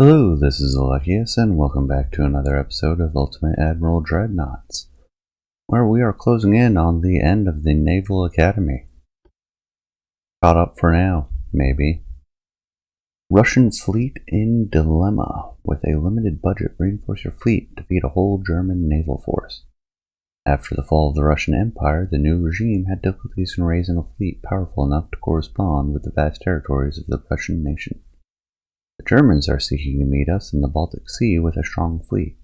Hello, this is Alexius, and welcome back to another episode of Ultimate Admiral Dreadnoughts, where we are closing in on the end of the Naval Academy. Caught up for now, maybe. Russian fleet in dilemma. With a limited budget, reinforce your fleet, defeat a whole German naval force. After the fall of the Russian Empire, the new regime had difficulties in raising a fleet powerful enough to correspond with the vast territories of the Russian nation. The Germans are seeking to meet us in the Baltic Sea with a strong fleet.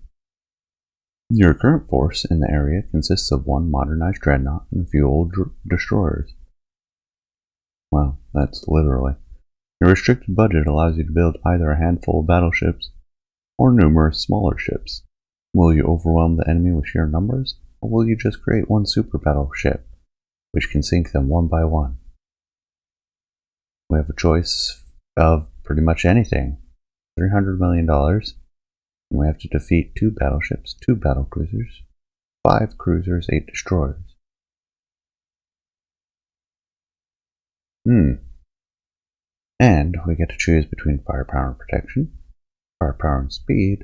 Your current force in the area consists of one modernized dreadnought and a few old destroyers. Well, that's literally. Your restricted budget allows you to build either a handful of battleships or numerous smaller ships. Will you overwhelm the enemy with sheer numbers, or will you just create one super battleship, which can sink them one by one? We have a choice of pretty much anything. $300 million, and we have to defeat 2 battleships, 2 battlecruisers, 5 cruisers, 8 destroyers. And we get to choose between firepower and protection, firepower and speed,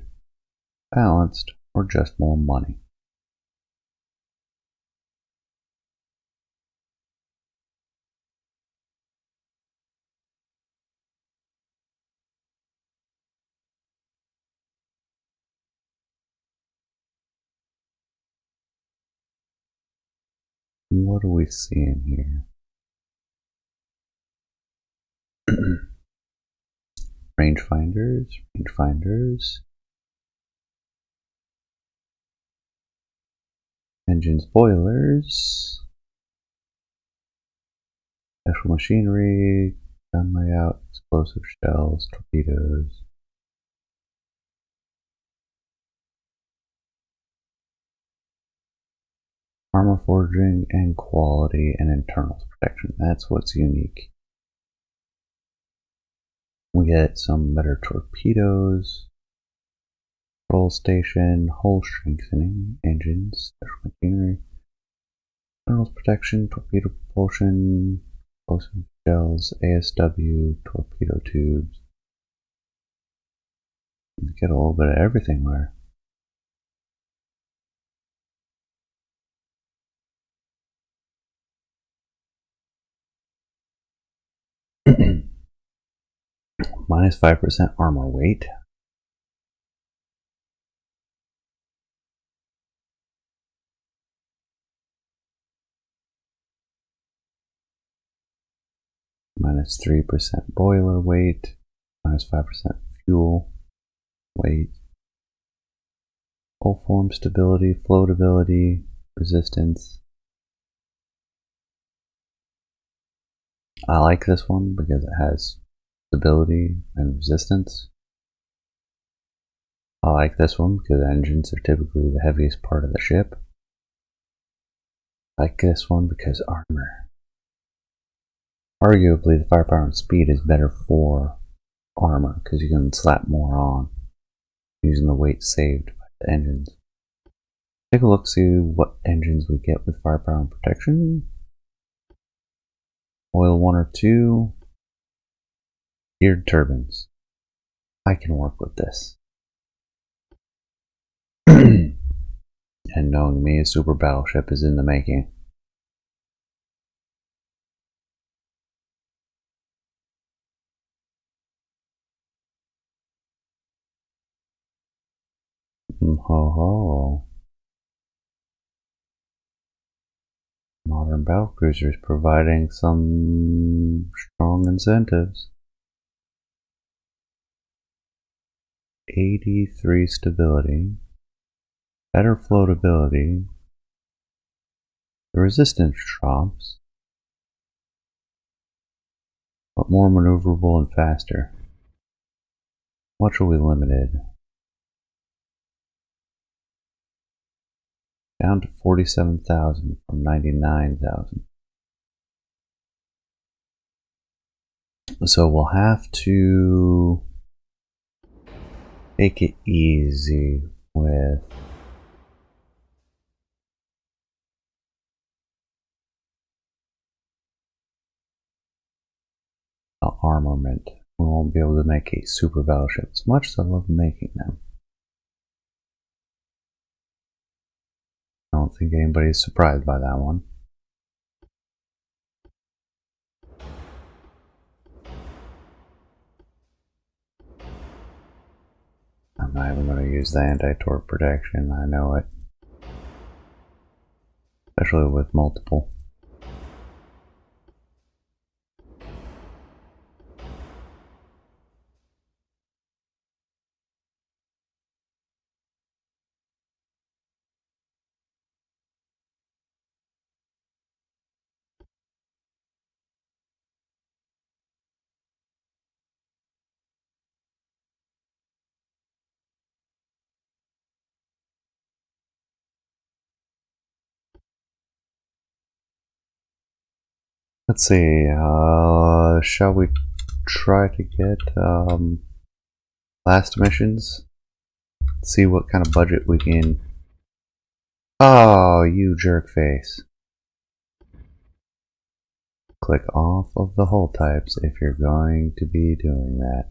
balanced, or just more money. What are we seeing here? Rangefinders. Engines, boilers. Special machinery, gun layout, explosive shells, torpedoes. Armor forging and quality and internals protection. That's what's unique. We get some better torpedoes, control station, hull strengthening, engines, special machinery, internals protection, torpedo propulsion, explosive shells, ASW, torpedo tubes. We get a little bit of everything there. Minus 5% armor weight. Minus 3% boiler weight. Minus 5% fuel weight. Hull form stability, floatability, resistance. I like this one because it has stability and resistance. I like this one because engines are typically the heaviest part of the ship. I like this one because armor. Arguably, the firepower and speed is better for armor because you can slap more on using the weight saved by the engines. Take a look, see what engines we get with firepower and protection. Oil 1 or 2. Geared turbines. I can work with this. And knowing me, a super battleship is in the making. Ho ho. Modern battlecruisers providing some strong incentives. 83 stability. Better floatability. The resistance drops, but more maneuverable and faster. Much are we limited? Down to 47,000 from 99,000. So we'll have to take it easy with armament. we won't be able to make a super battleship as much as I love making them. I don't think anybody's surprised by that one. I'm not even going to use the anti-torp protection, I know it. Especially with multiple. Let's see, shall we try to get last missions? See what kind of budget we can... Oh, you jerk face. Click off of the hull types if you're going to be doing that.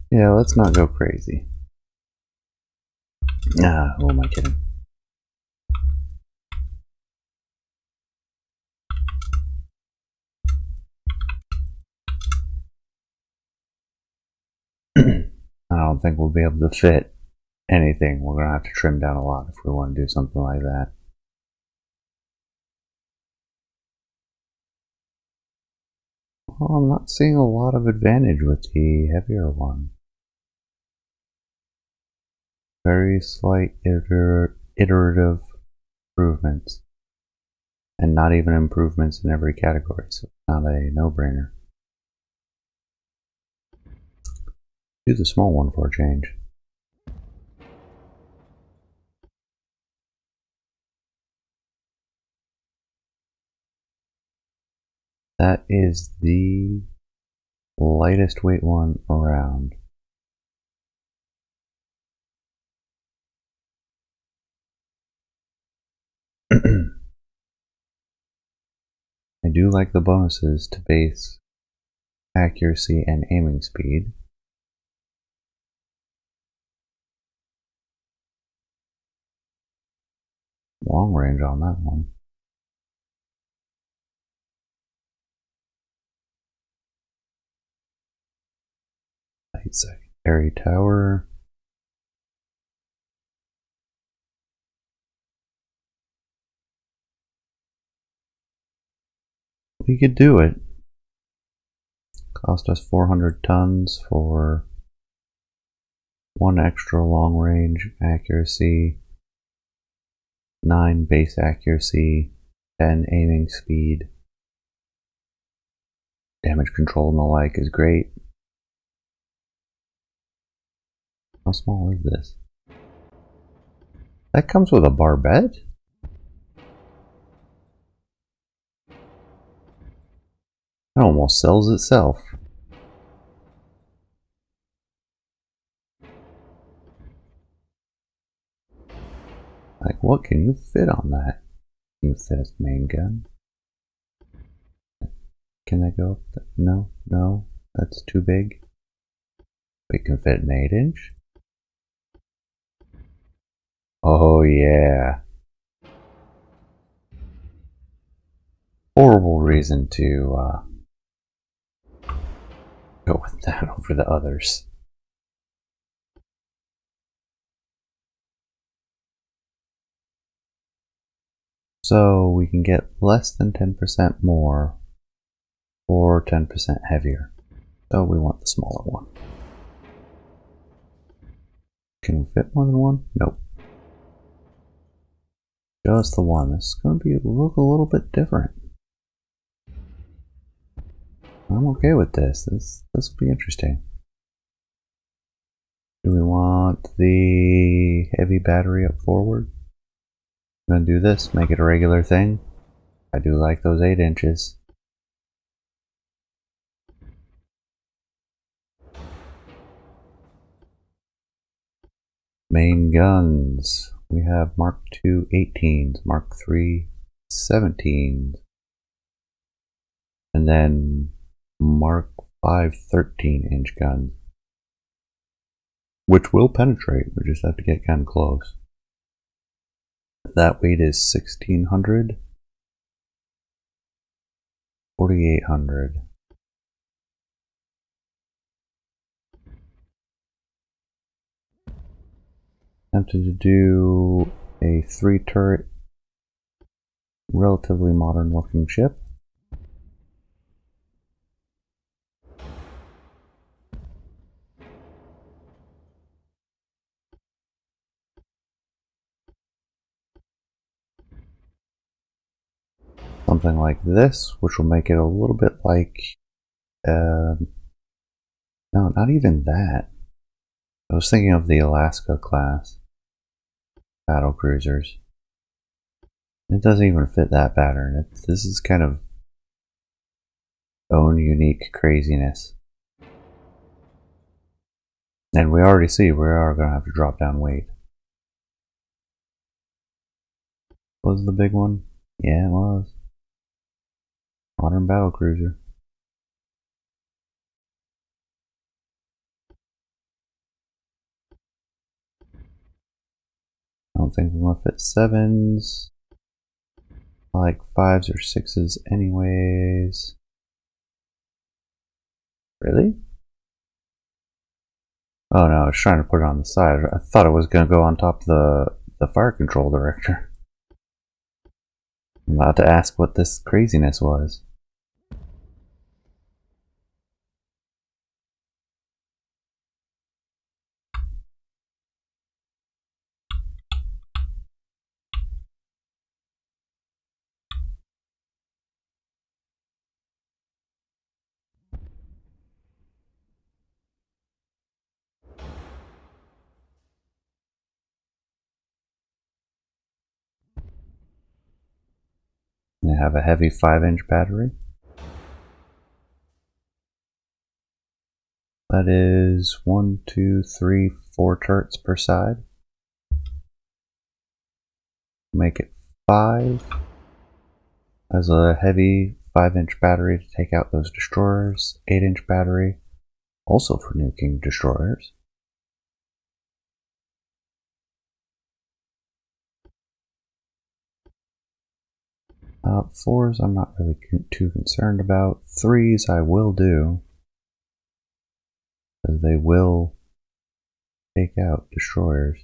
Yeah, let's not go crazy. Ah, who am I kidding? I don't think we'll be able to fit anything. We're going to have to trim down a lot if we want to do something like that. Well, I'm not seeing a lot of advantage with the heavier one. Very slight iterative improvements. And not even improvements in every category, so it's not a no-brainer. Do the small one for a change. That is the lightest weight one around. I do like the bonuses to base accuracy and aiming speed. Long range on that one. Light secondary tower. We could do it. Cost us 400 tons for 1 extra long range accuracy, 9 base accuracy, 10 aiming speed. Damage control and the like is great. How small is this? That comes with a barbette? It almost sells itself. Like, what can you fit on that? Can you fit a main gun? Can that go up? No, no, that's too big. We can fit an 8-inch. Oh yeah. Horrible reason to go with that over the others. So we can get less than 10% more or 10% heavier. So we want the smaller one. Can we fit more than one? Nope. Just the one. This is going to look a little bit different. I'm okay with this. This will be interesting. Do we want the heavy battery up forward? I'm gonna do this, make it a regular thing. I do like those 8 inches. Main guns. We have Mark II 18s, Mark III 17s, and then Mark V 13-inch guns, which will penetrate. We just have to get kind of close. That weight is 1600, 4800. Attempted to do a 3-turret, relatively modern looking ship. Something like this, which will make it a little bit like, no, not even that. I was thinking of the Alaska class battle cruisers. It doesn't even fit that pattern. This is kind of own unique craziness. And we already see we are going to have to drop down weight. Was the big one? Yeah, it was. Modern battle cruiser. I don't think we're going to fit 7s. I like 5s or 6s anyways. Really? Oh no, I was trying to put it on the side. I thought it was going to go on top of the fire control director. I'm about to ask what this craziness was. They have a heavy 5-inch battery. That is 1, 2, 3, 4 turrets per side. Make it 5. Has a heavy 5-inch battery to take out those destroyers. 8-inch battery, also for nuking destroyers. Fours I'm not really too concerned about. 3s I will do, because they will take out destroyers.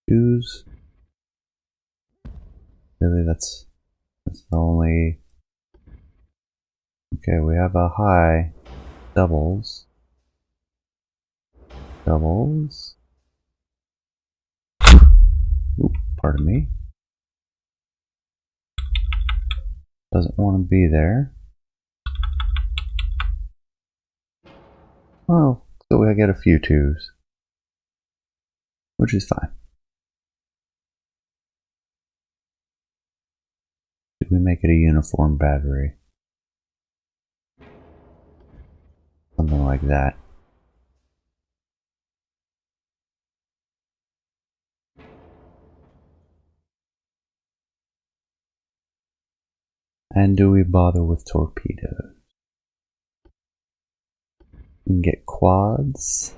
2s, really that's the only... Okay, we have a high. Doubles. Doubles. Oop, pardon me. Doesn't want to be there. Well, so we get a few 2s, which is fine. Did we make it a uniform battery? Something like that. And do we bother with torpedoes? We can get quads.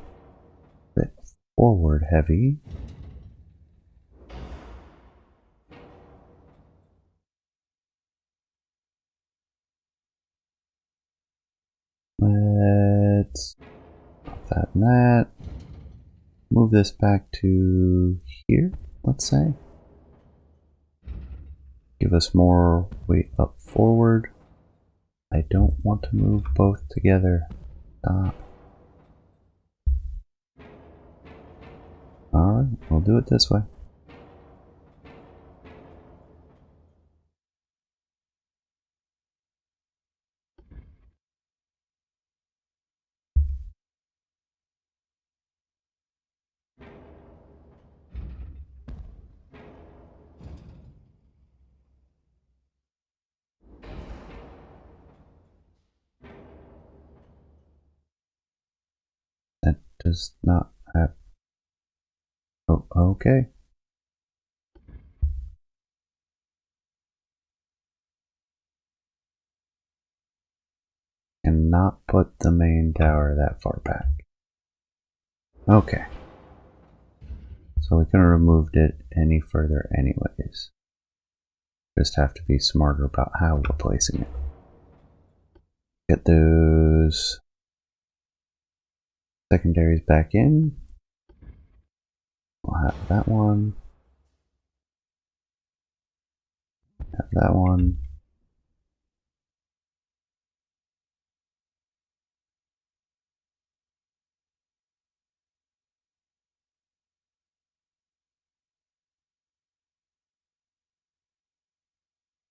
Bit forward heavy. Let's put that and that. Move this back to here, let's say. Give us more weight up forward. I don't want to move both together. Stop. Alright, we'll do it this way. does not have... Oh, okay. And not put the main tower that far back. Okay. So we couldn't have removed it any further anyways. Just have to be smarter about how we're placing it. Get those secondaries back in. We'll have that one. Have that one.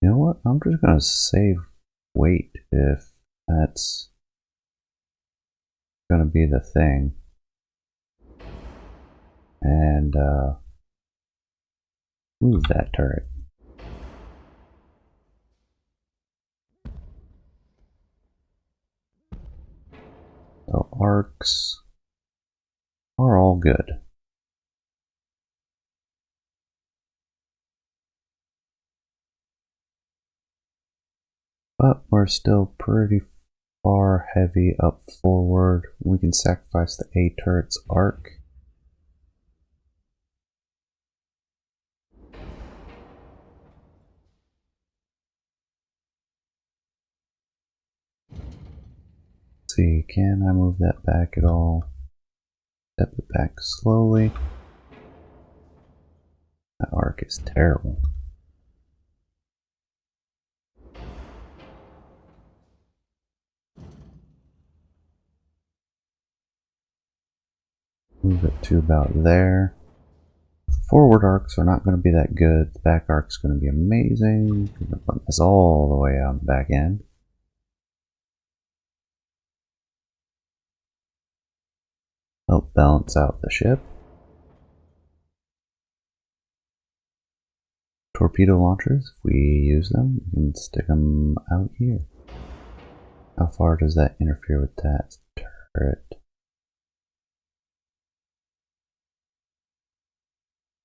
You know what? I'm just going to save weight if that's going to be the thing. And move that turret. So arcs are all good. But we're still pretty far heavy up forward. We can sacrifice the A turret's arc. Let's see, can I move that back at all? Step it back slowly. That arc is terrible. Move it to about there. Forward arcs are not going to be that good. The back arc's going to be amazing. I'm going to put this all the way on the back end. Help balance out the ship. Torpedo launchers, if we use them, we can stick them out here. How far does that interfere with that turret?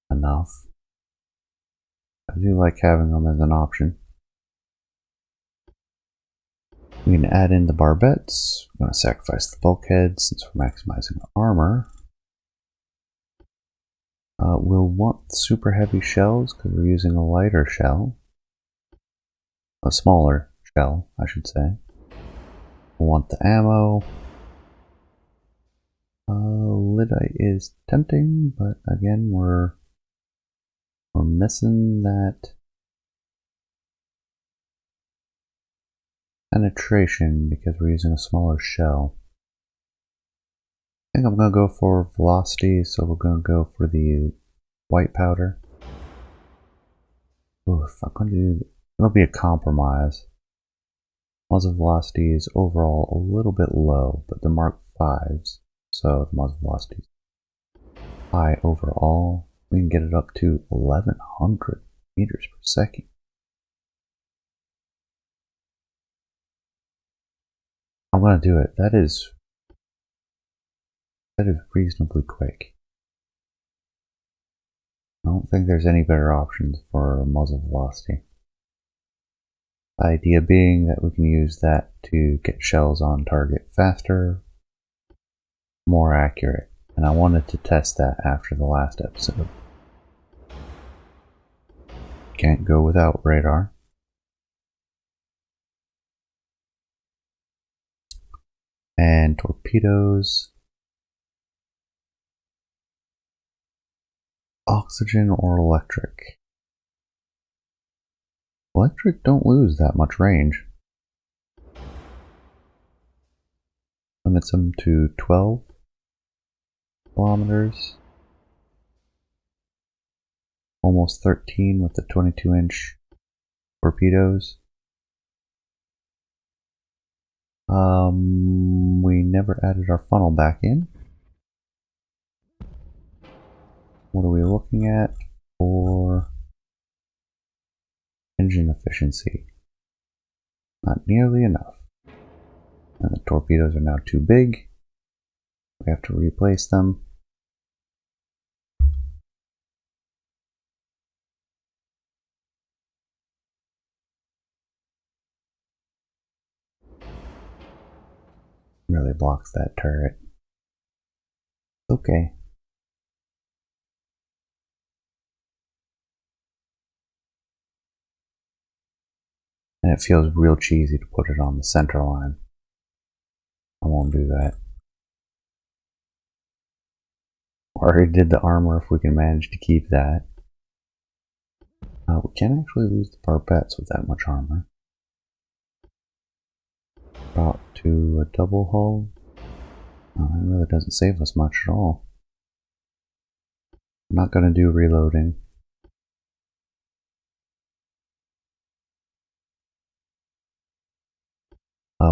Enough. I do like having them as an option. We can add in the barbettes. We're going to sacrifice the bulkheads since we're maximizing armor. We'll want super heavy shells because we're using a lighter shell. A smaller shell, I should say. We'll want the ammo. Lyddite is tempting, but again, we're missing that penetration because we're using a smaller shell. I think I'm going to go for velocity, so we're going to go for the white powder. Oof, I'm going to do... It'll be a compromise. Muzzle velocity is overall a little bit low, but the Mark 5s, so the muzzle velocity is high overall. We can get it up to 1100 meters per second. I'm going to do it. That is reasonably quick. I don't think there's any better options for muzzle velocity. The idea being that we can use that to get shells on target faster, more accurate, and I wanted to test that after the last episode. Can't go without radar. And torpedoes. Oxygen or electric? Electric don't lose that much range. Limits them to 12 kilometers. Almost 13 with the 22-inch torpedoes. We never added our funnel back in. What are we looking at for engine efficiency? Not nearly enough. And the torpedoes are now too big. we have to replace them. Really blocks that turret. Okay. And it feels real cheesy to put it on the center line. I won't do that. Already did the armor if we can manage to keep that. We can't actually lose the barbettes with that much armor. Brought to a double hull. That really doesn't save us much at all. I'm not going to do reloading.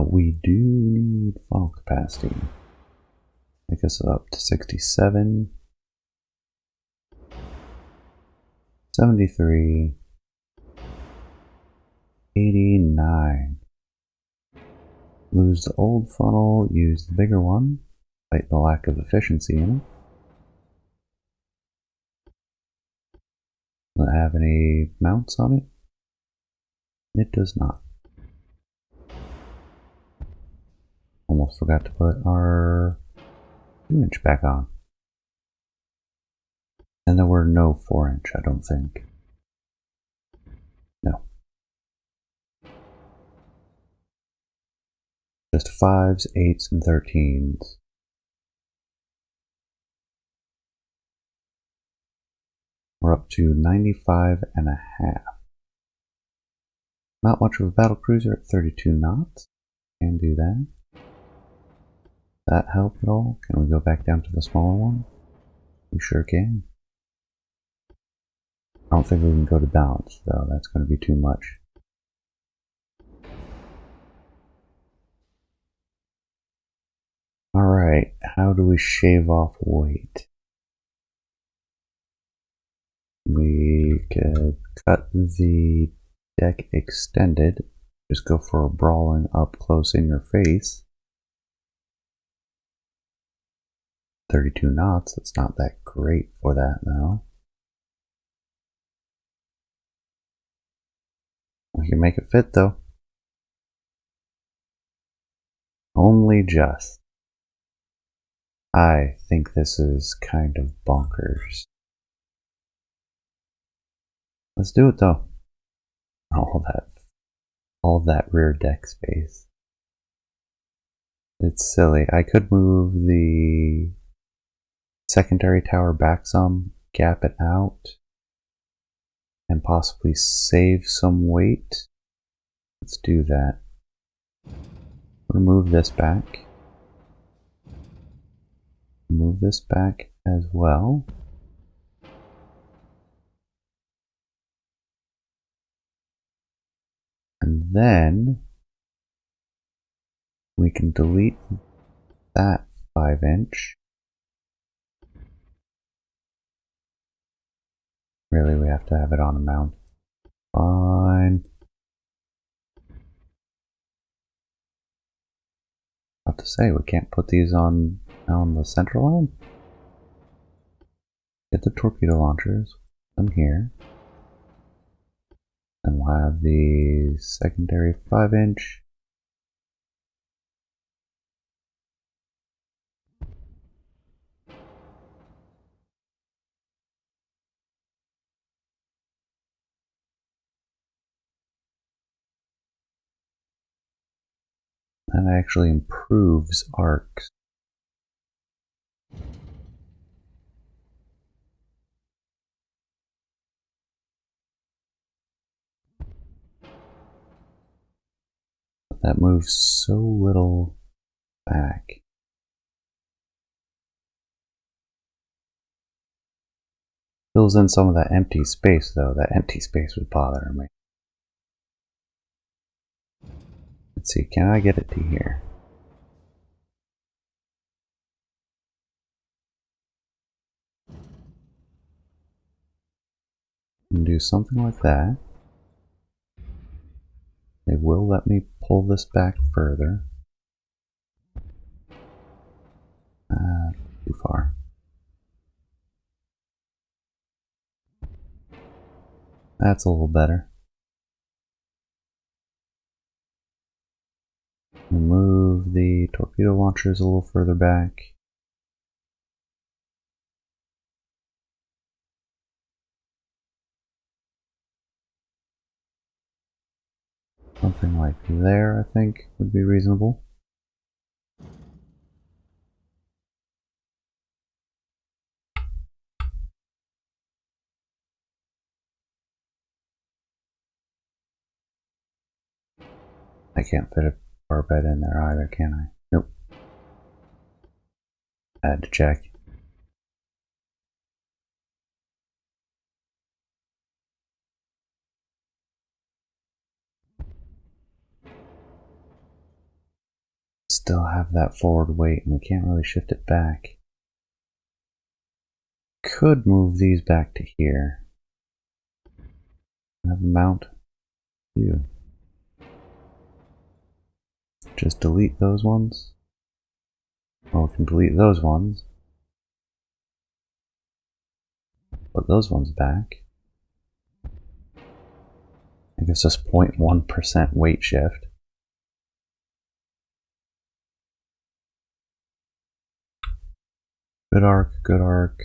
We do need funnel capacity. Take us up to 67. 73. 89. Lose the old funnel, use the bigger one. Fight the lack of efficiency in it. Does it have any mounts on it? It does not. Almost forgot to put our 2-inch back on. And there were no 4-inch, I don't think. No. Just 5s, 8s, and 13s. We're up to 95 and a half. Not much of a battle cruiser at 32 knots. Can do that. That help at all? Can we go back down to the smaller one? We sure can. I don't think we can go to balance though, that's going to be too much. Alright, how do we shave off weight? We could cut the deck extended, just go for a brawling up close in your face. 32 knots, it's not that great for that though. We can make it fit though. Only just. I think this is kind of bonkers. Let's do it though. All that rear deck space. It's silly. I could move the secondary tower back some, gap it out, and possibly save some weight. Let's do that. Remove this back. Move this back as well. And then we can delete that 5-inch. Really, we have to have it on a mount. Fine. About to say, we can't put these on the central line. Get the torpedo launchers, put them here. And we'll have the secondary 5-inch. That actually improves arcs. But that moves so little back. Fills in some of that empty space though. That empty space was bothering me. Let's see, can I get it to here? And do something like that. They will let me pull this back further. Too far. That's a little better. We'll move the torpedo launchers a little further back. Something like there, I think, would be reasonable. I can't fit a bar bed in there either, can I? Nope. I had to check. Still have that forward weight, and we can't really shift it back. Could move these back to here. Have a mount view. Just delete those ones. Well, we can delete those ones. Put those ones back. I guess just 0.1% weight shift. Good arc, good arc.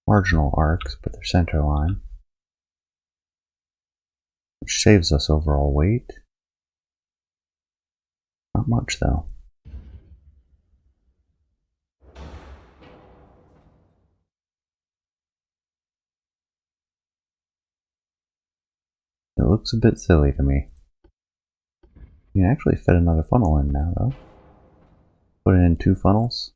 Marginal arcs, but they're center line. Which saves us overall weight. Not much though. It looks a bit silly to me. You can actually fit another funnel in now though. Put it in 2 funnels.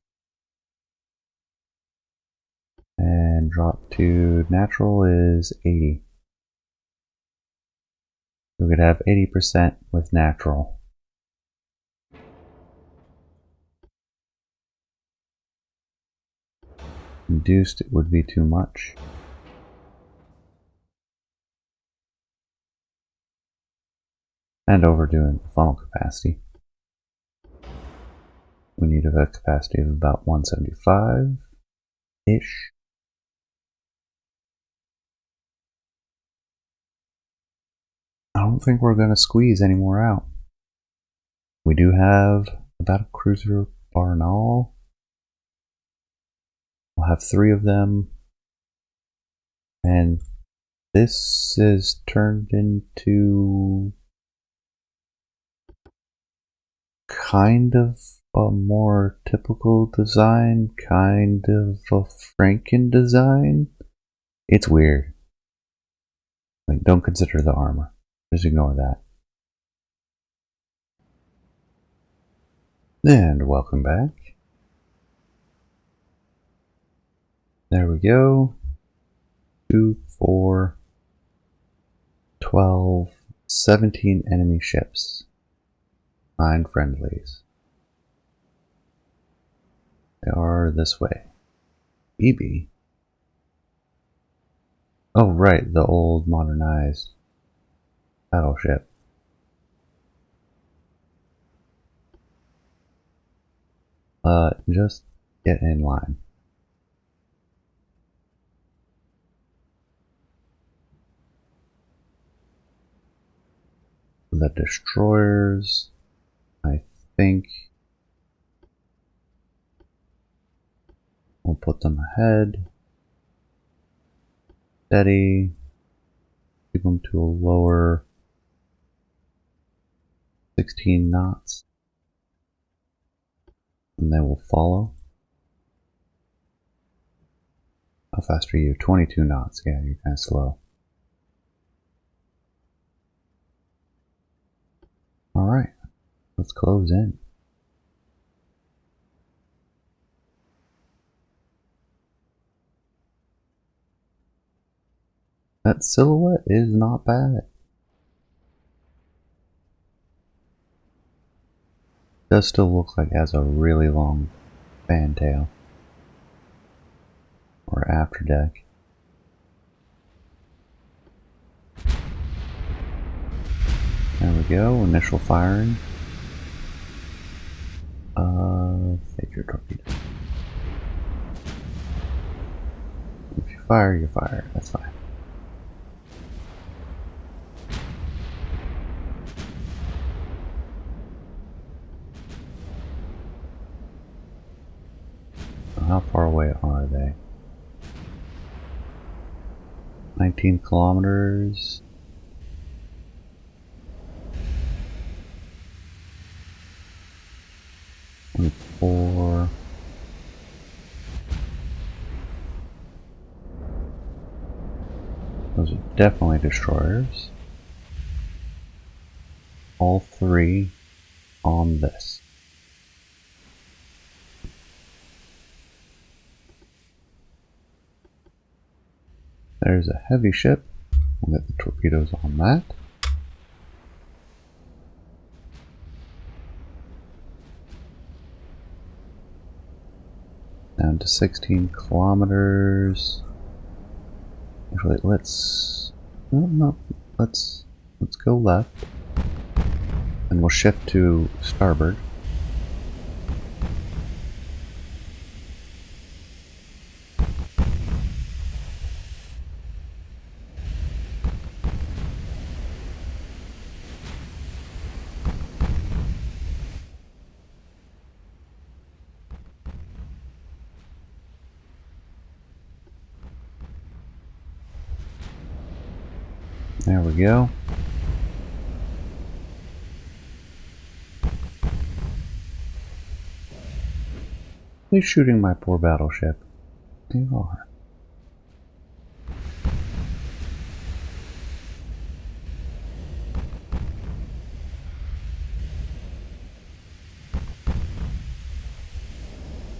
And drop to natural is 80. We could have 80% with natural. Induced, it would be too much. And overdoing the funnel capacity. We need a capacity of about 175-ish. I don't think we're going to squeeze any more out. We do have about a cruiser Barnaul. We'll have 3 of them. And this is turned into kind of a more typical design, kind of a Franken design. It's weird. Like, don't consider the armor. Just ignore that. And welcome back. There we go. 2, 4, 12, 17 enemy ships. 9 friendlies. They are this way. BB. Oh, right, the old modernized battleship. Just get in line. The destroyers, I think we'll put them ahead. Steady. Keep them to a lower 16 knots. And they will follow. How fast are you? 22 knots. Yeah, you're kind of slow. Alright, let's close in. That silhouette is not bad. Does still look like it has a really long fantail. Or after deck. There we go, initial firing. They your torpedo. If you fire, you fire. That's fine. So how far away are they? 19 kilometers. Four. Those are definitely destroyers. All three on this. There's a heavy ship. We'll get the torpedoes on that. Down to 16 kilometers. Actually, let's go left, and we'll shift to starboard. There we go. Who's shooting my poor battleship? You are.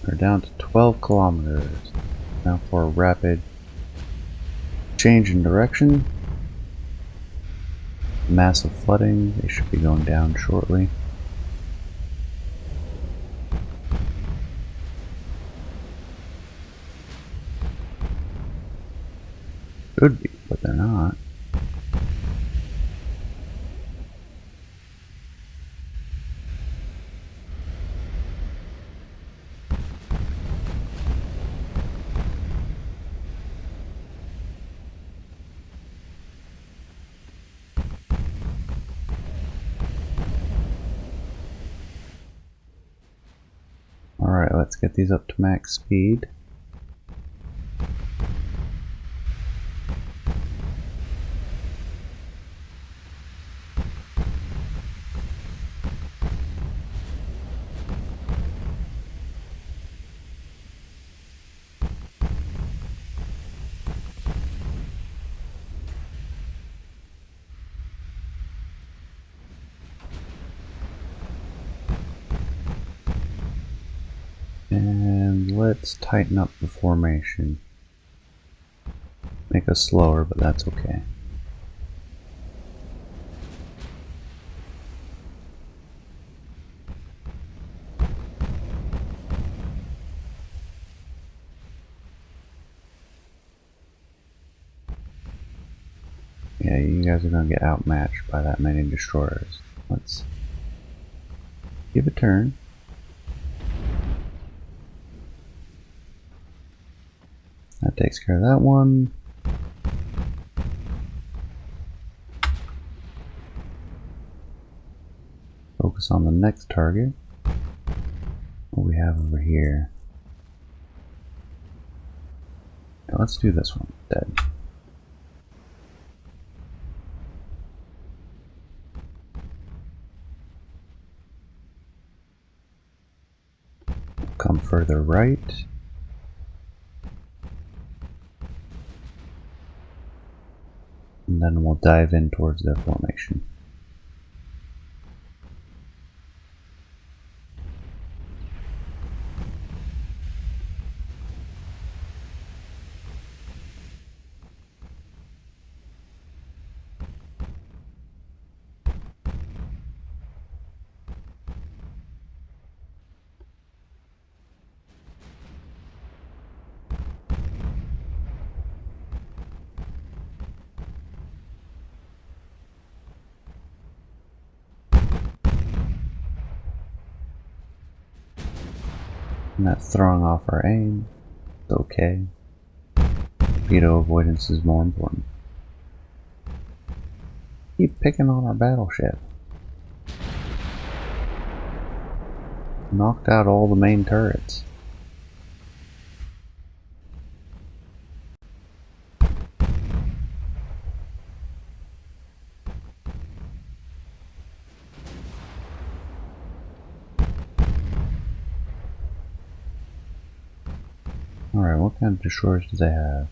We're down to 12 kilometers. Now for a rapid change in direction. Massive flooding. They should be going down shortly. Should be, but they're not. Alright, let's get these up to max speed. And let's tighten up the formation. Make us slower, but that's okay. Yeah, you guys are gonna get outmatched by that many destroyers. Let's give a turn. That takes care of that one. Focus on the next target. What we have over here. Yeah, let's do this one instead. Come further right. And then we'll dive in towards their formation. And that's throwing off our aim. It's okay. Torpedo avoidance is more important. Keep picking on our battleship. Knocked out all the main turrets. Alright, what kind of destroyers do they have?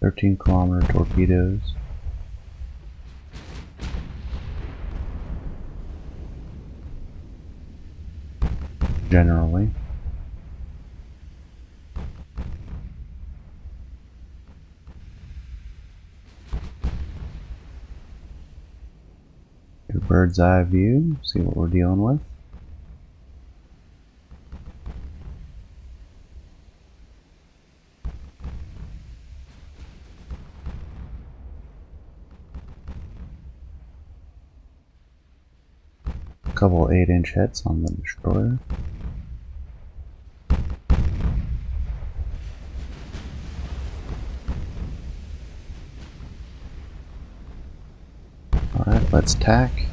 13-kilometer torpedoes. Generally. Get a bird's eye view, see what we're dealing with. A couple 8-inch hits on the destroyer. Alright, let's tack.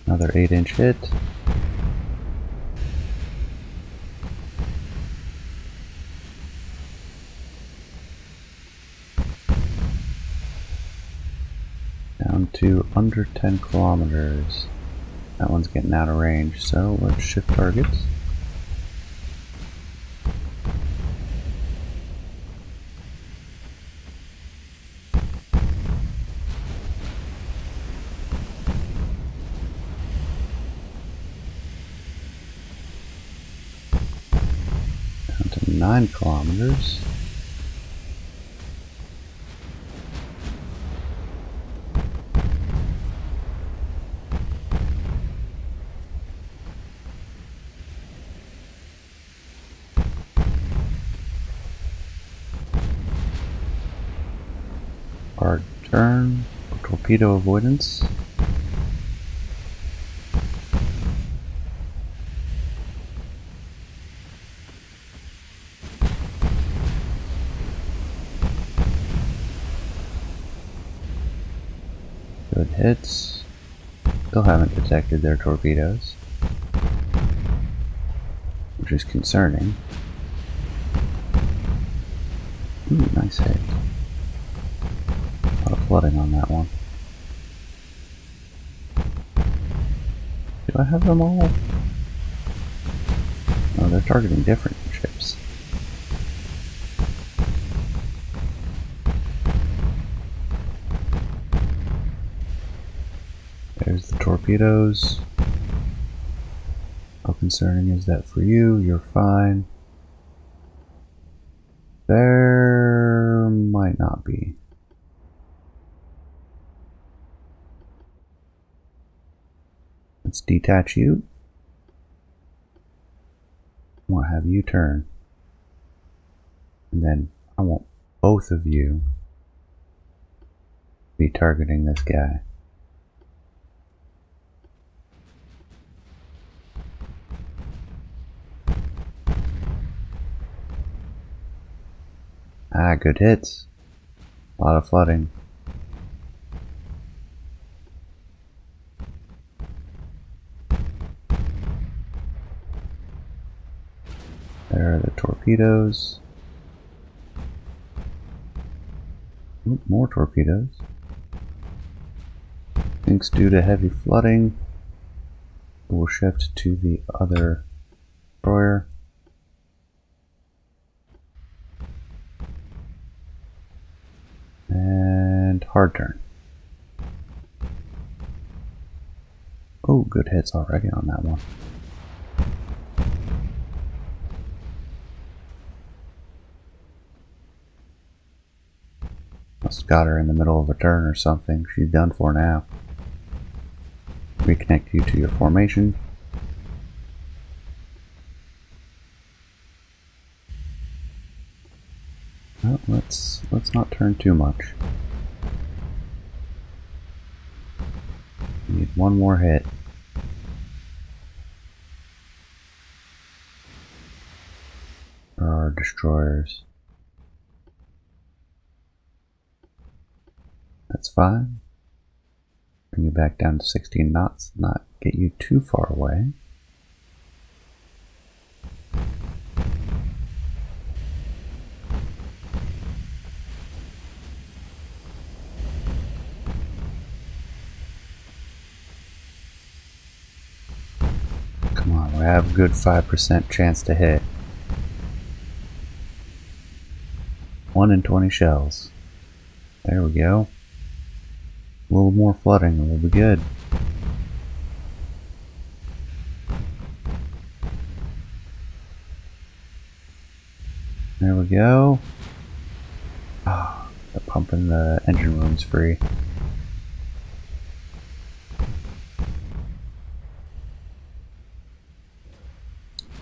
Another 8-inch hit. Down to under 10 kilometers. That one's getting out of range, so let's shift targets. Down to 9 kilometers. Hard turn for torpedo avoidance. Good hits. Still haven't detected their torpedoes, which is concerning. Ooh, nice hit. A lot of flooding on that one. Do I have them all? No, they're targeting different ships. There's the torpedoes. How concerning is that for you? You're fine. There might not be. Let's detach you. I want to have you turn. And then I want both of you to be targeting this guy. Ah, good hits. A lot of flooding. There are the torpedoes. Ooh, more torpedoes. Thanks due to heavy flooding. We'll shift to the other destroyer. And hard turn. Oh, good hits already on that one. Must have got her in the middle of a turn or something. She's done for now. Reconnect you to your formation. Well, let's not turn too much. Need one more hit. For our destroyers. That's fine. Bring you back down to 16 knots, not get you too far away. Come on, we have a good 5% chance to hit. 1 in 20 shells. There we go. A little more flooding and we'll be good. There we go. Oh, they're pumping the engine rooms free.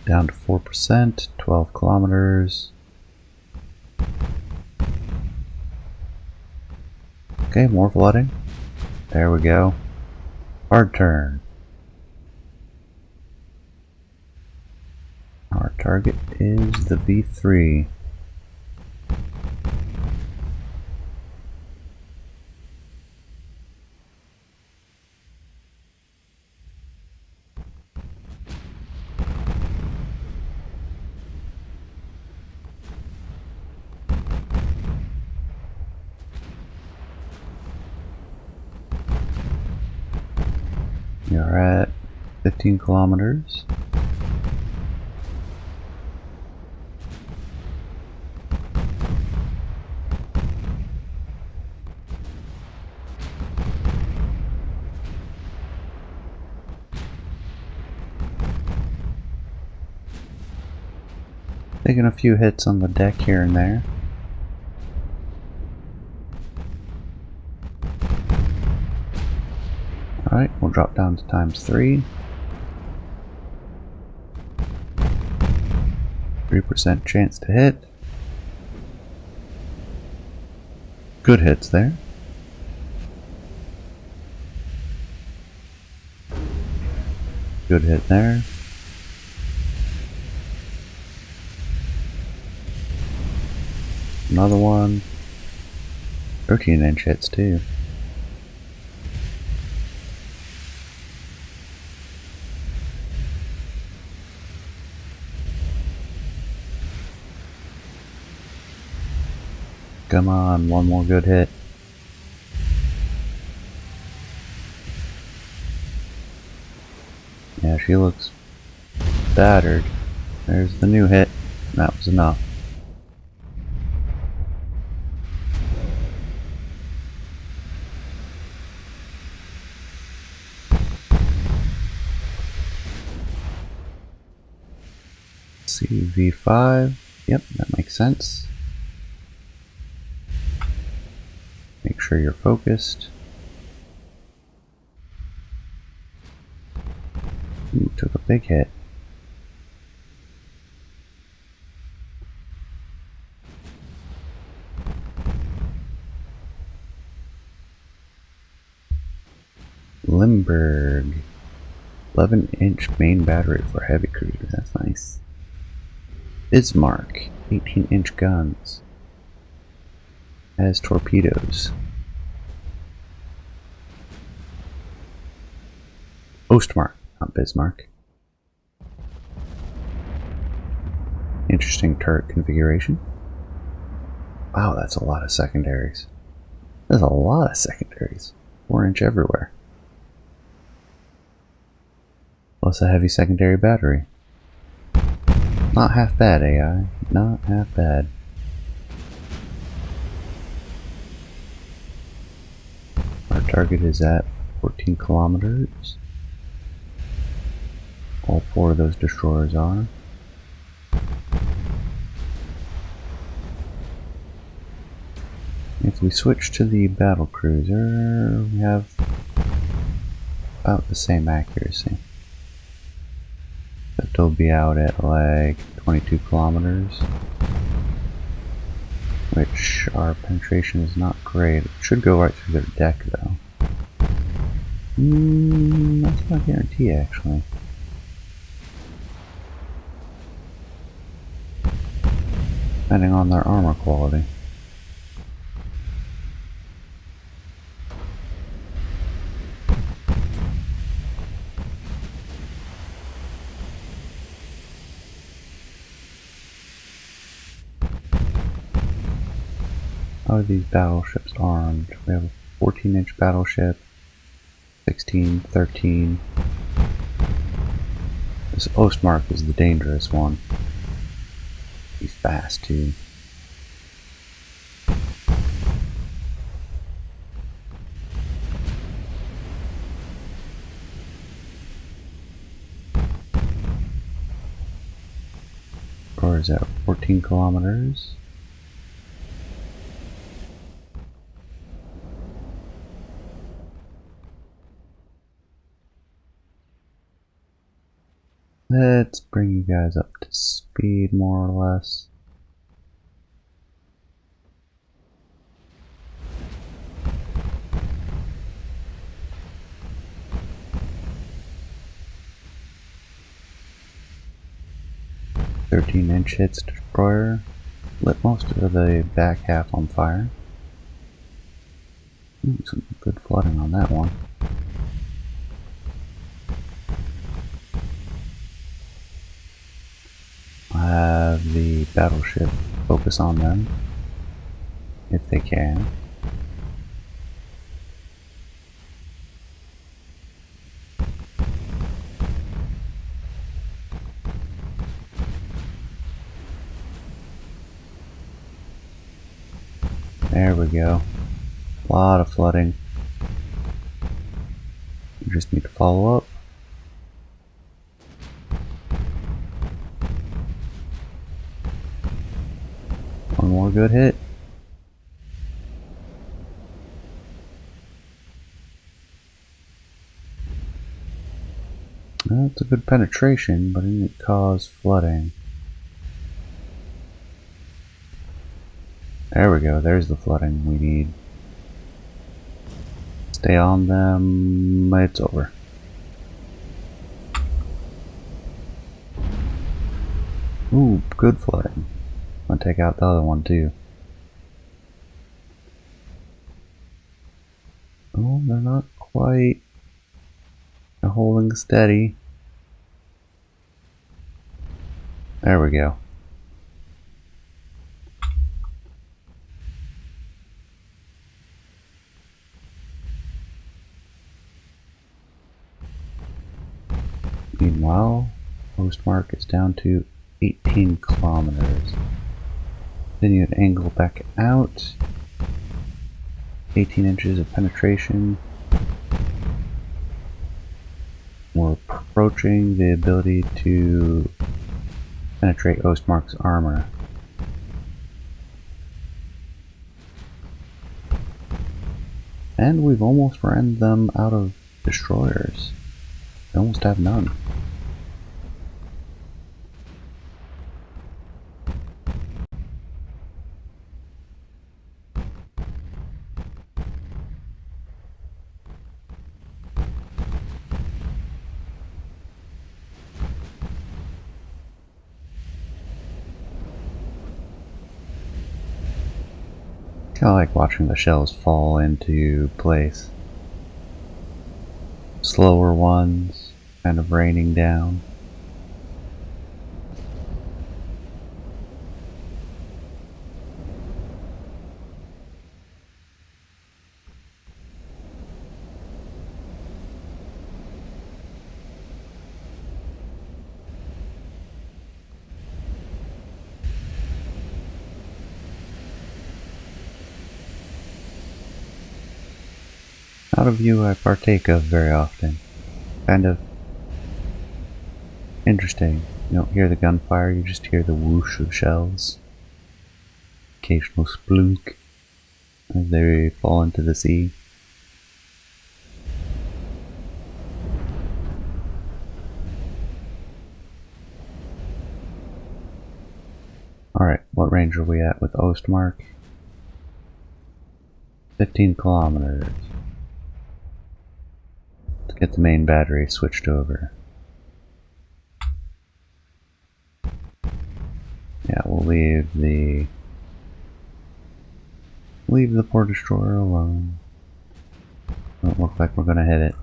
Down to 4%, 12 kilometers. Okay, more flooding. There we go. Hard turn. Our target is the V3. You're at 15 kilometers. Taking a few hits on the deck here and there. Alright, we'll drop down to ×3. 3% chance to hit. Good hits there. Good hit there. Another one. 13-inch hits too. Come on, one more good hit. Yeah, she looks battered. There's the new hit. That was enough. CV5. Yep, that makes sense. Make sure you're focused. Ooh, took a big hit. Limburg. 11-inch main battery for heavy cruisers. That's nice. Bismarck. 18-inch guns. Has torpedoes. Ostmark, not Bismarck. Interesting turret configuration. Wow, that's a lot of secondaries. There's a lot of secondaries. 4-inch everywhere. Plus a heavy secondary battery. Not half bad, AI. Not half bad. Our target is at 14 kilometers. All 4 of those destroyers are. If we switch to the battle cruiser, we have about the same accuracy. But they'll be out at like 22 kilometers, which our penetration is not great. It should go right through their deck though. That's not a guarantee, actually. Depending on their armor quality. How are these battleships armed? We have a 14-inch battleship, 16, 13. This Ostmark is the dangerous one. He's fast too. Or is that 14 kilometers? Let's bring you guys up to speed more or less. "13-inch hits destroyer. Lit most of the back half on fire. Some good flooding on that one. I'll have the battleship focus on them, if they can. There we go. A lot of flooding. You just need to follow up. One more good hit. That's a good penetration, but it didn't cause flooding. There we go, there's the flooding we need. Stay on them, it's over. Ooh, good flooding. I'm gonna take out the other one too. Oh, they're not quite. They're holding steady. There we go. Meanwhile, Ostmark is down to 18 kilometers. Continue to angle back out. 18 inches of penetration. We're approaching the ability to penetrate Ostmark's armor. And we've almost ran them out of destroyers. They almost have none. Kinda like watching the shells fall into place. Slower ones, kind of raining down. Not a view I partake of very often. Kind of interesting. You don't hear the gunfire, you just hear the whoosh of shells. Occasional splunk as they fall into the sea. Alright, what range are we at with Ostmark? 15 kilometers. to get the main battery switched over. Yeah, we'll leave the port destroyer alone. Don't look like we're gonna hit it.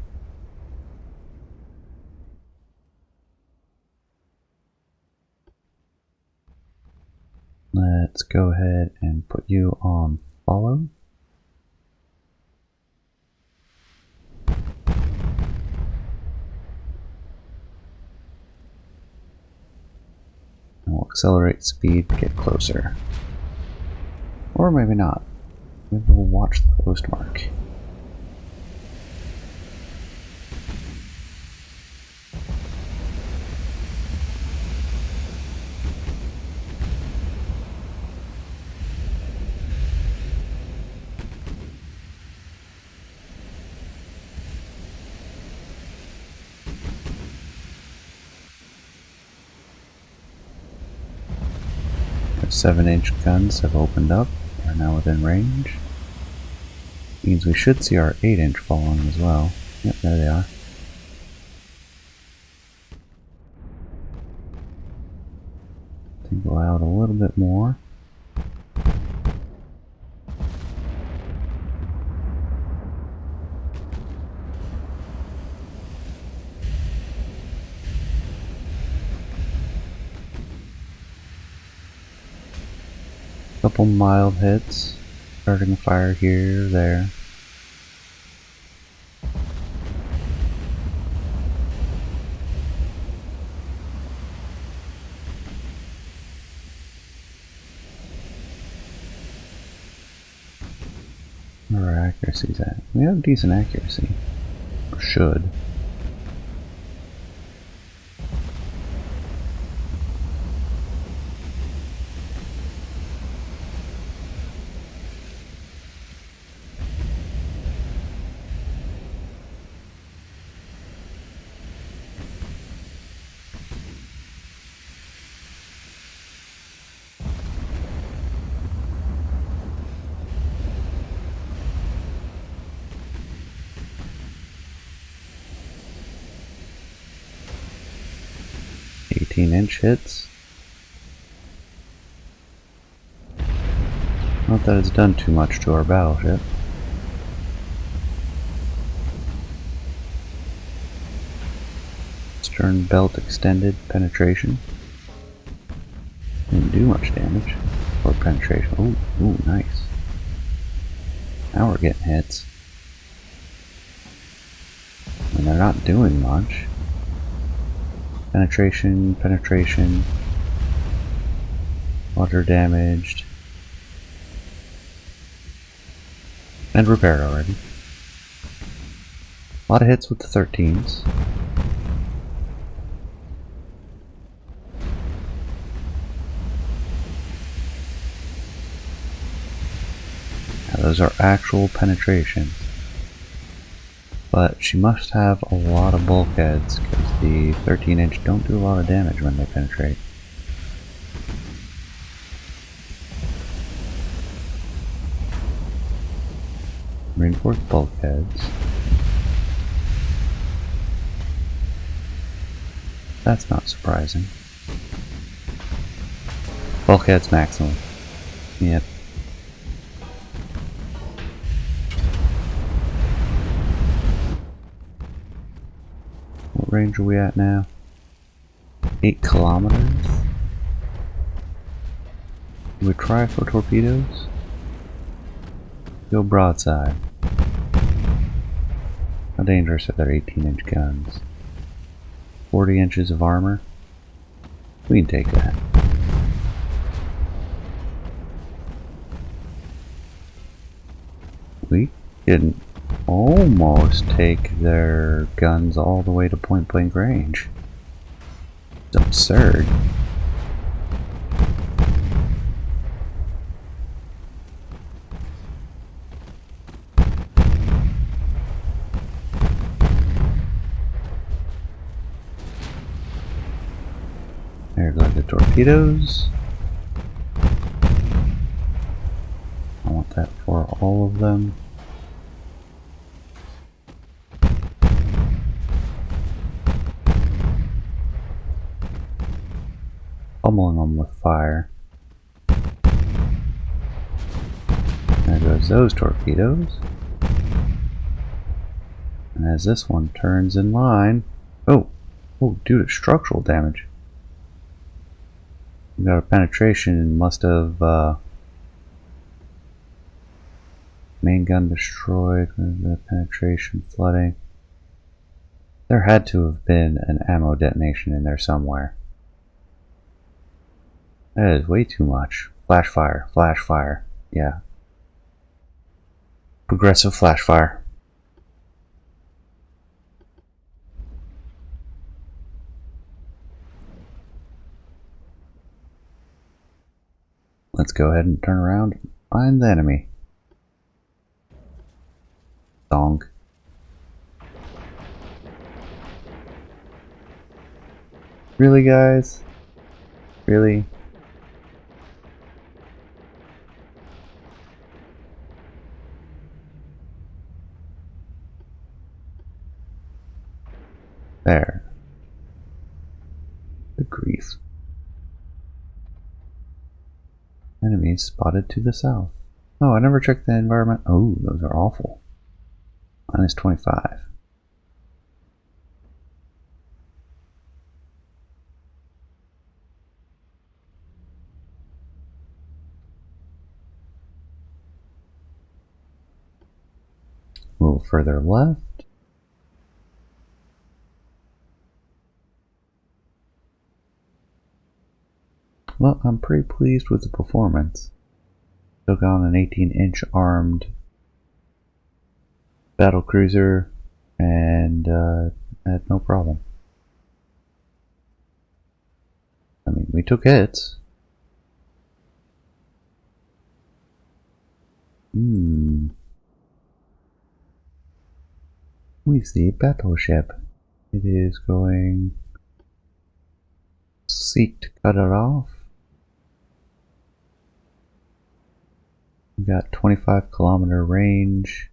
Let's go ahead and put you on follow. And we'll accelerate speed, get closer. Or maybe not. Maybe we'll watch the postmark. Our 7-inch guns have opened up, are now within range. Means we should see our 8-inch following as well. Yep, there they are. Go out a little bit more. Couple mild hits, starting fire here, there. Where our accuracy's at? We have decent accuracy. Or should. Inch hits. Not that it's done too much to our battleship. Stern belt extended, penetration. Didn't do much damage. Or penetration. Ooh, nice. Now we're getting hits. And they're not doing much. Penetration, penetration. Water damaged. And repaired already. A lot of hits with the 13s. Now those are actual penetration. But she must have a lot of bulkheads, because the 13-inch don't do a lot of damage when they penetrate. Reinforced bulkheads. That's not surprising. Bulkheads maximum. Yep. What range are we at now? 8 kilometers? Do we try for torpedoes? Go broadside. How dangerous are their 18-inch guns? 40 inches of armor? We can take that. We didn't almost take their guns all the way to point blank range. It's absurd. There go the torpedoes. I want that for all of them. pummeling them with fire. There goes those torpedoes. And as this one turns in line... Oh, due to structural damage. We got a penetration and must have... main gun destroyed with the penetration flooding. There had to have been an ammo detonation in there somewhere. That is way too much. Flash fire, flash fire. Yeah. Progressive flash fire. Let's go ahead and turn around and find the enemy. Dong. Really, guys? Really? There. Good grief. Enemies spotted to the south. Oh, I never checked the environment. Oh, those are awful. Minus 25. Move further left. Well, I'm pretty pleased with the performance. Took on an 18-inch armed battle cruiser and had no problem. I mean, we took hits. We see a battleship. It is going... Seek to cut it off. We got 25-kilometer range.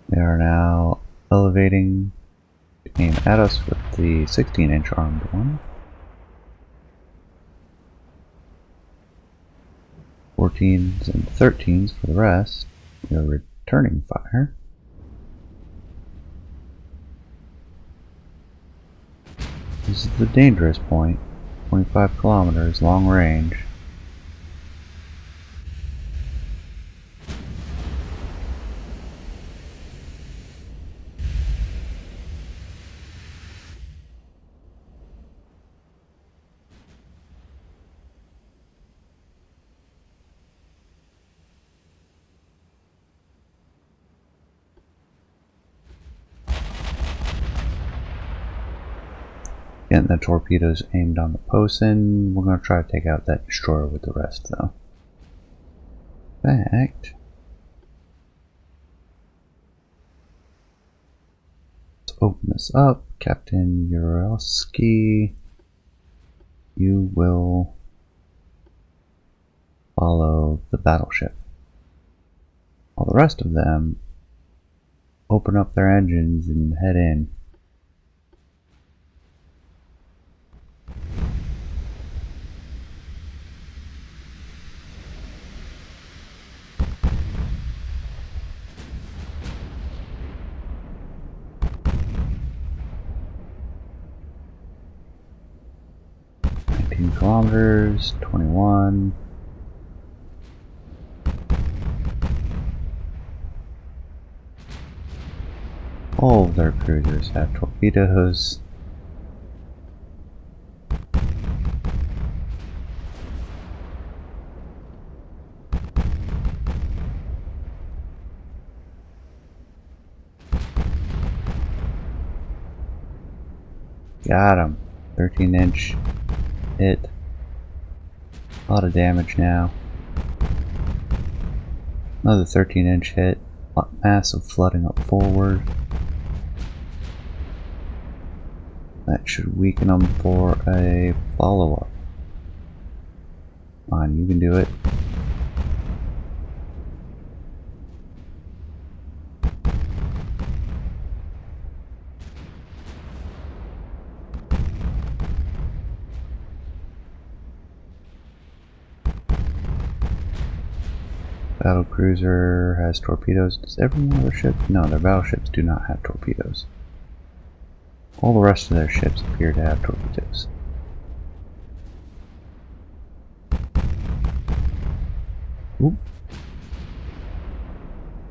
They are now elevating to aim at us with the 16-inch armed one. 14s and 13s for the rest. We are returning fire. This is the dangerous point. 25 kilometers long range. Getting the torpedoes aimed on the Posen. We're going to try to take out that destroyer with the rest, though. In fact, let's open this up. Captain Uralski, you will follow the battleship. All the rest of them open up their engines and head in. Kilometers, 21. All of their cruisers have torpedoes. Got him. 13-inch hit. A lot of damage now. Another 13-inch hit. Massive flooding up forward. That should weaken them for a follow-up. Come on, you can do it. Battle cruiser has torpedoes. Does every one of their ships? No, their battleships do not have torpedoes. All the rest of their ships appear to have torpedoes. Oop.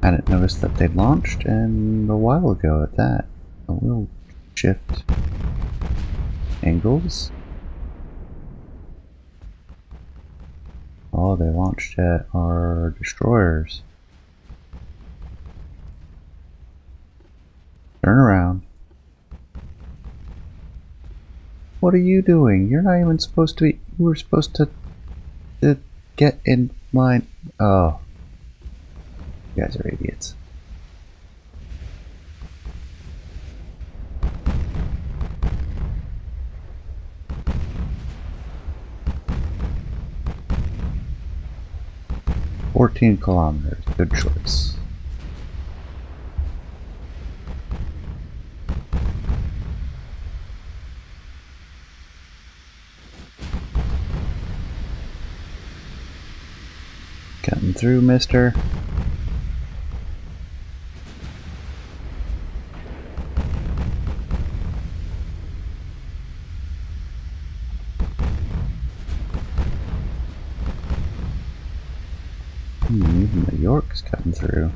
I didn't notice that they'd launched, and a while ago at that. So we'll shift angles. Oh, they launched at our destroyers. Turn around. What are you doing? You're not even supposed to be. You were supposed to get in line. Oh. You guys are idiots. "14 kilometers. Good choice." Coming through, mister. Even the York's cutting through.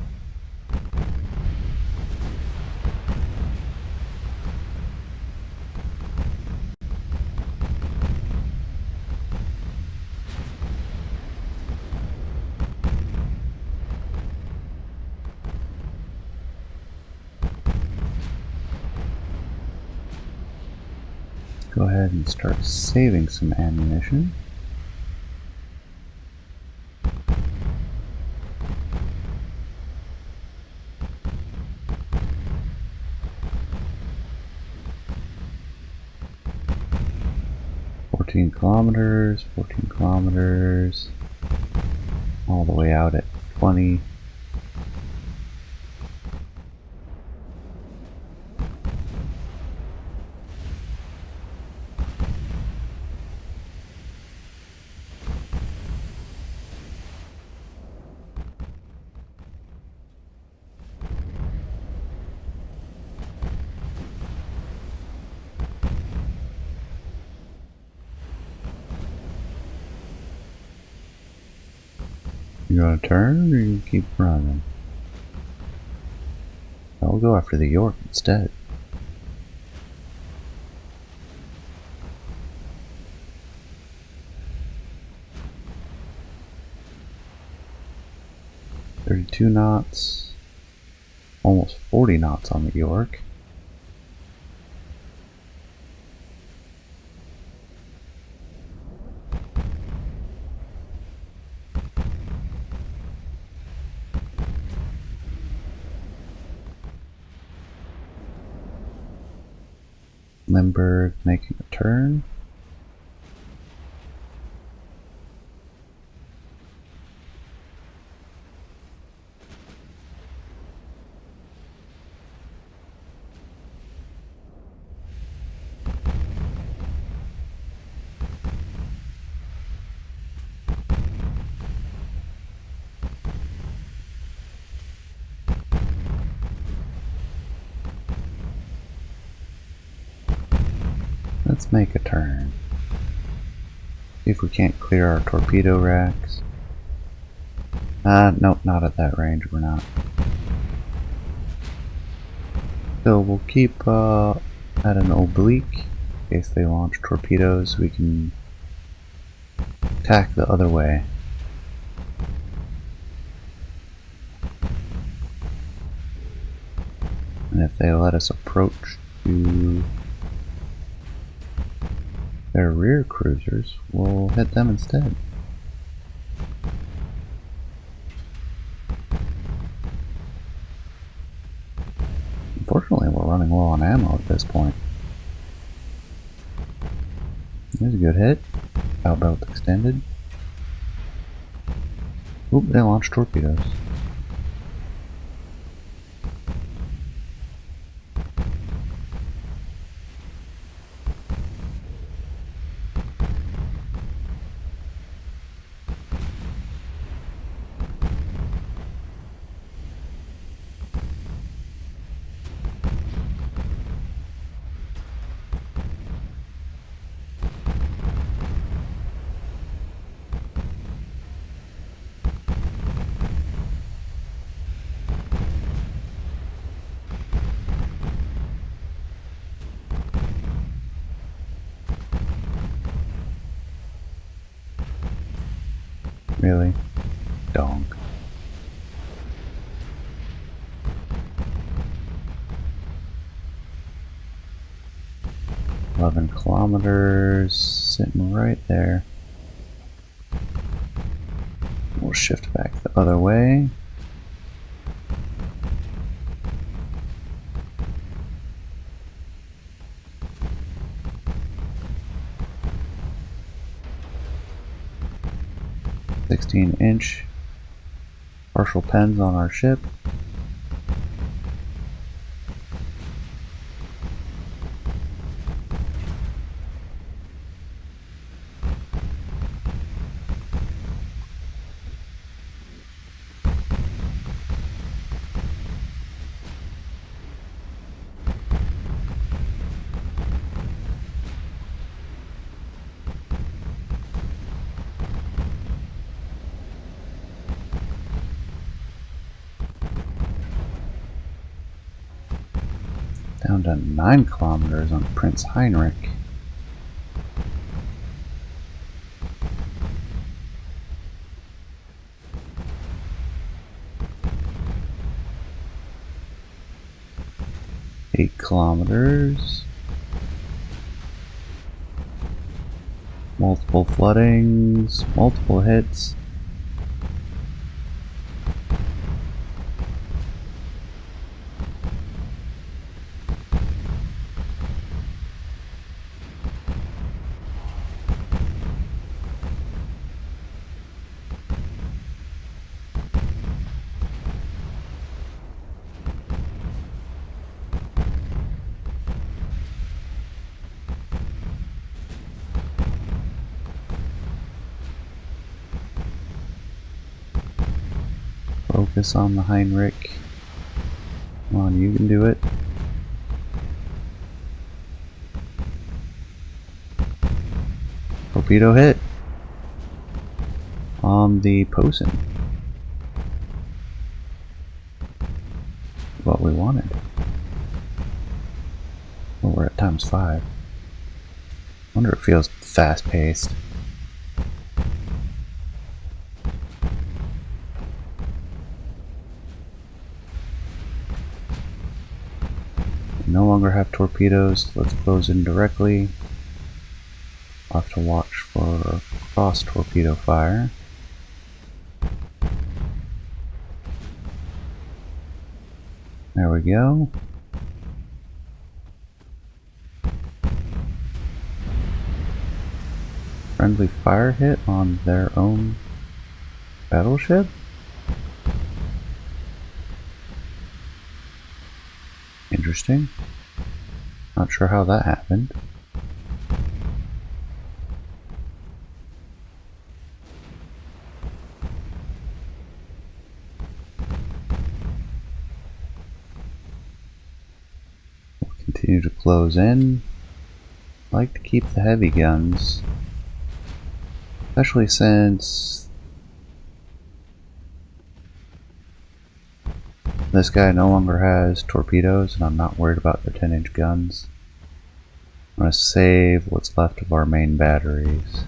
Go ahead and start saving some ammunition. "14 kilometers, 14 kilometers, all the way out at 20. You gonna turn or you keep running? I'll go after the York instead. "32 knots, almost 40 knots on the York." Limburg making a turn. Let's make a turn. See if we can't clear our torpedo racks. Nope, not at that range, we're not. So we'll keep at an oblique. In case they launch torpedoes, we can tack the other way. And if they let us approach to their rear cruisers, we'll hit them instead. Unfortunately, we're running low on ammo at this point. There's a good hit. Bow belt extended. Oop, they launched torpedoes. Really? Donk. $11 kilometers, sitting right there. We'll shift back the other way. "16" partial pens on our ship. Down to 9 kilometers on Prince Heinrich. "8 kilometers. Multiple floodings, multiple hits. Focus on the Heinrich. Come on, you can do it. Torpedo hit on the Posen. What we wanted. Well, we're at ×5. Wonder if it feels fast paced. No longer have torpedoes. Let's close in directly. I'll have to watch for cross torpedo fire. There we go. Friendly fire hit on their own battleship? Interesting. Not sure how that happened. We'll continue to close in. I like to keep the heavy guns, especially since this guy no longer has torpedoes and I'm not worried about their 10-inch guns. I'm going to save what's left of our main batteries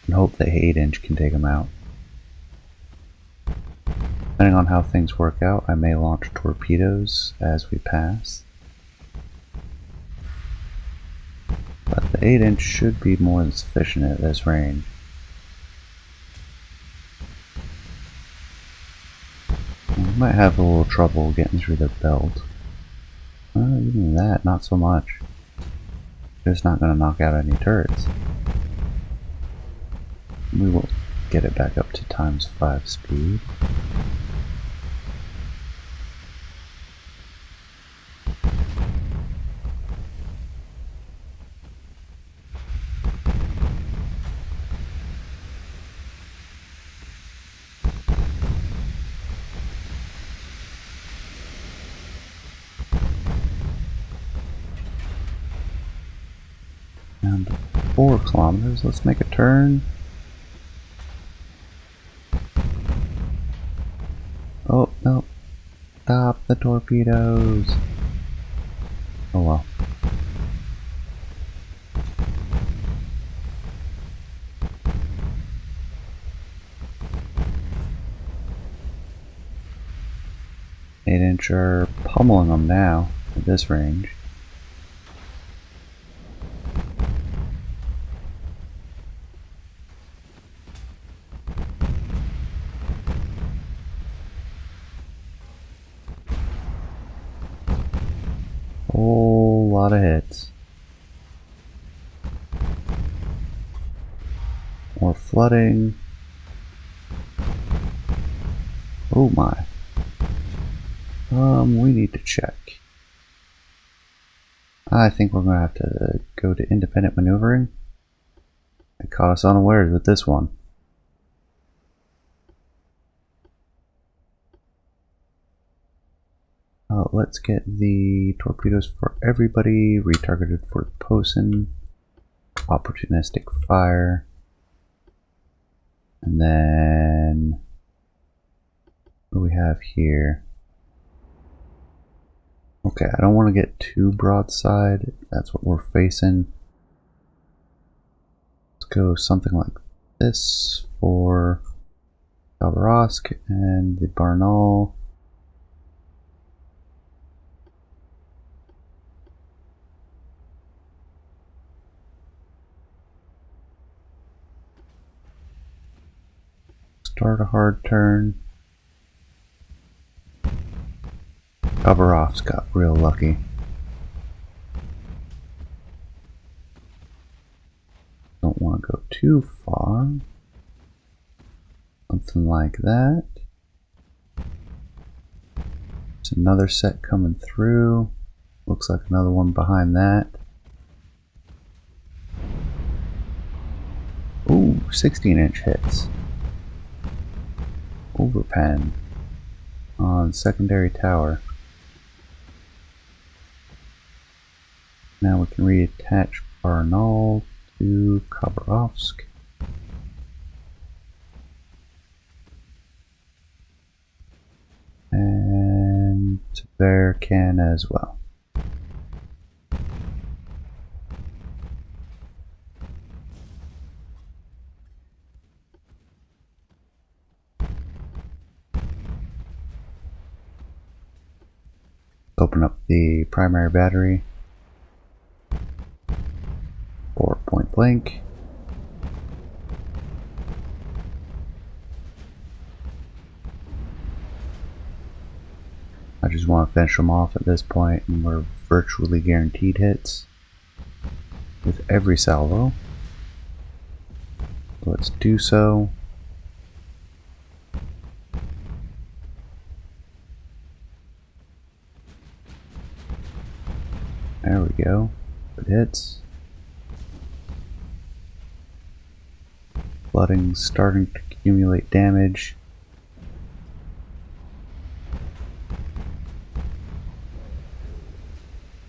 and hope that 8-inch can take them out. Depending on how things work out, I may launch torpedoes as we pass. But the 8-inch should be more than sufficient at this range. We might have a little trouble getting through the belt. Even that, not so much. Just not going to knock out any turrets. We will get it back up to ×5 speed. Down to 4 kilometers. Let's make a turn. Oh, no. Stop the torpedoes. Oh well. 8-inch are pummeling them now at this range. Whole lot of hits. More flooding. Oh my. We need to check. I think we're gonna have to go to independent maneuvering. It caught us unawares with this one. Let's get the torpedoes for everybody, retargeted for Posen, opportunistic fire, and then what do we have here? Okay, I don't want to get too broadside. That's what we're facing. Let's go something like this for Khabarovsk and the Barnaul. Start a hard turn. Khabarovsk got real lucky. Don't want to go too far. Something like that. There's another set coming through. Looks like another one behind that. Ooh, 16-inch hits. Overpen on secondary tower. Now we can reattach Barnaul to Khabarovsk. And Verkan as well. Open up the primary battery for point blank. I just want to finish them off at this point, and we're virtually guaranteed hits with every salvo. Let's do so. There we go. Good hits. Flooding starting to accumulate damage.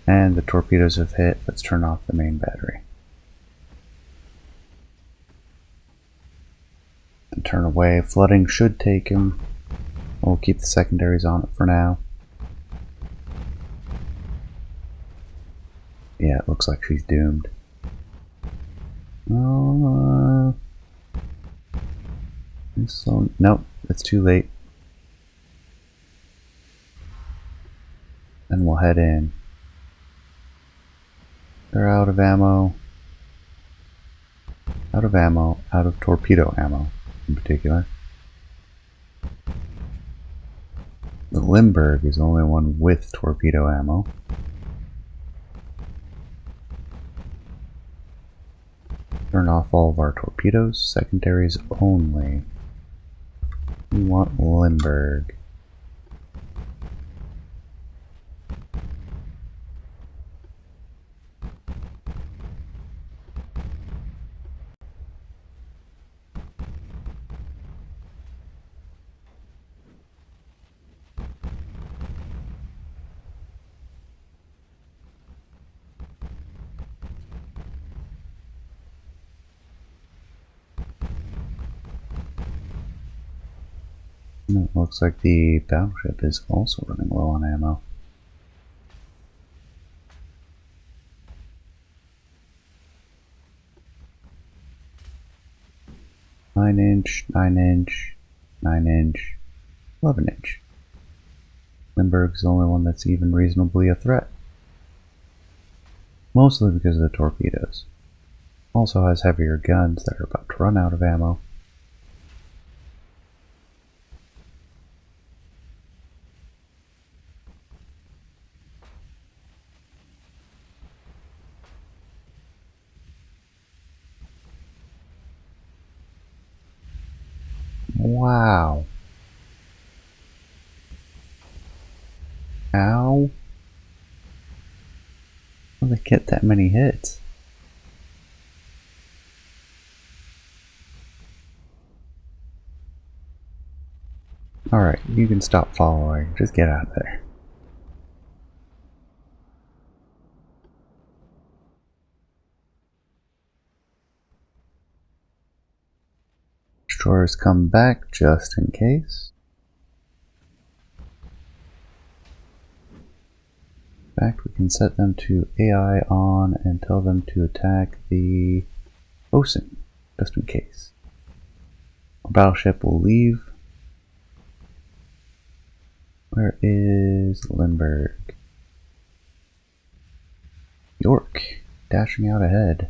And the torpedoes have hit. Let's turn off the main battery. And turn away. Flooding should take him. We'll keep the secondaries on it for now. Yeah, it looks like she's doomed. So, nope, it's too late. And we'll head in. They're out of ammo. Out of ammo. Out of torpedo ammo, in particular. The Limburg is the only one with torpedo ammo. Turn off all of our torpedoes. Secondaries only. We want Limburg. And it looks like the battleship is also running low on ammo. Nine inch, 9 inch, 9 inch, 11 inch. Lindbergh's the only one that's even reasonably a threat. Mostly because of the torpedoes. Also has heavier guns that are about to run out of ammo. Wow. How? How did they get that many hits? Alright, you can stop following. Just get out of there. Destroyers come back just in case. In fact, we can set them to AI on and tell them to attack the bosun, just in case. Our battleship will leave. Where is Lindbergh? York, dashing out ahead.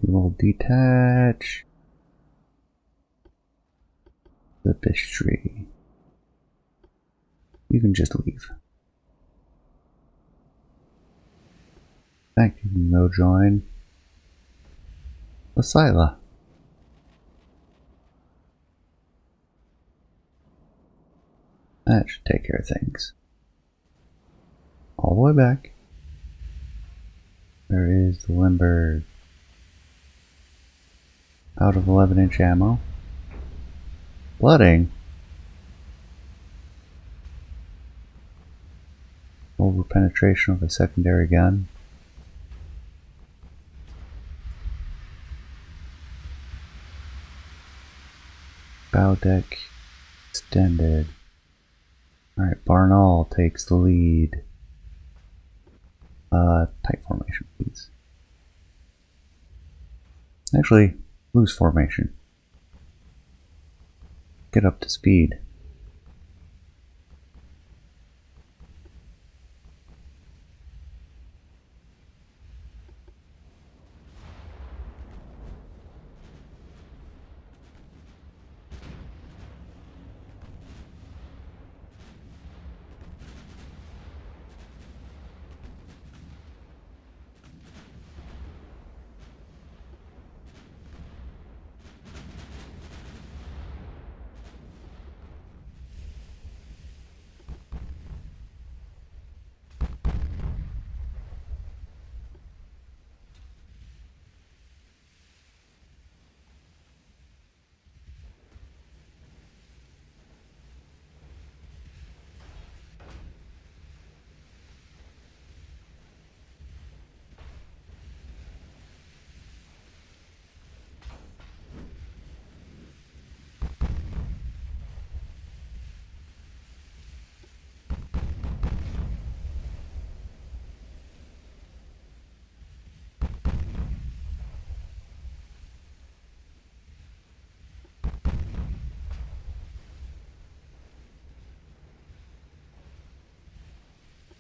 We will detach the Bistry. You can just leave. In fact, you can go join the Scylla. That should take care of things. All the way back. There is the Lindbergh. Out of 11-inch ammo. Flooding. Over penetration of a secondary gun. Bow deck extended. Alright, Barnall takes the lead. Tight formation, please. Actually, loose formation. Get up to speed.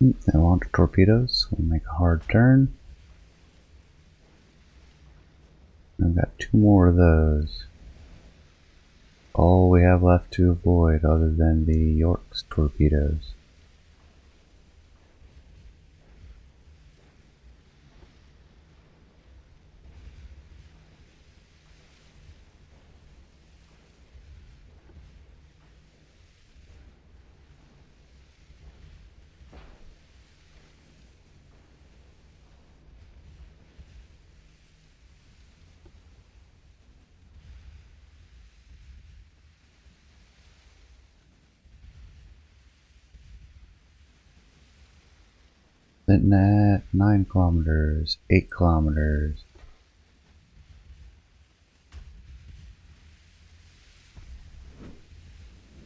They launch torpedoes. We'll make a hard turn. I've got 2 more of those. All we have left to avoid other than the York's torpedoes. Sitting at 9 kilometers, 8 kilometers.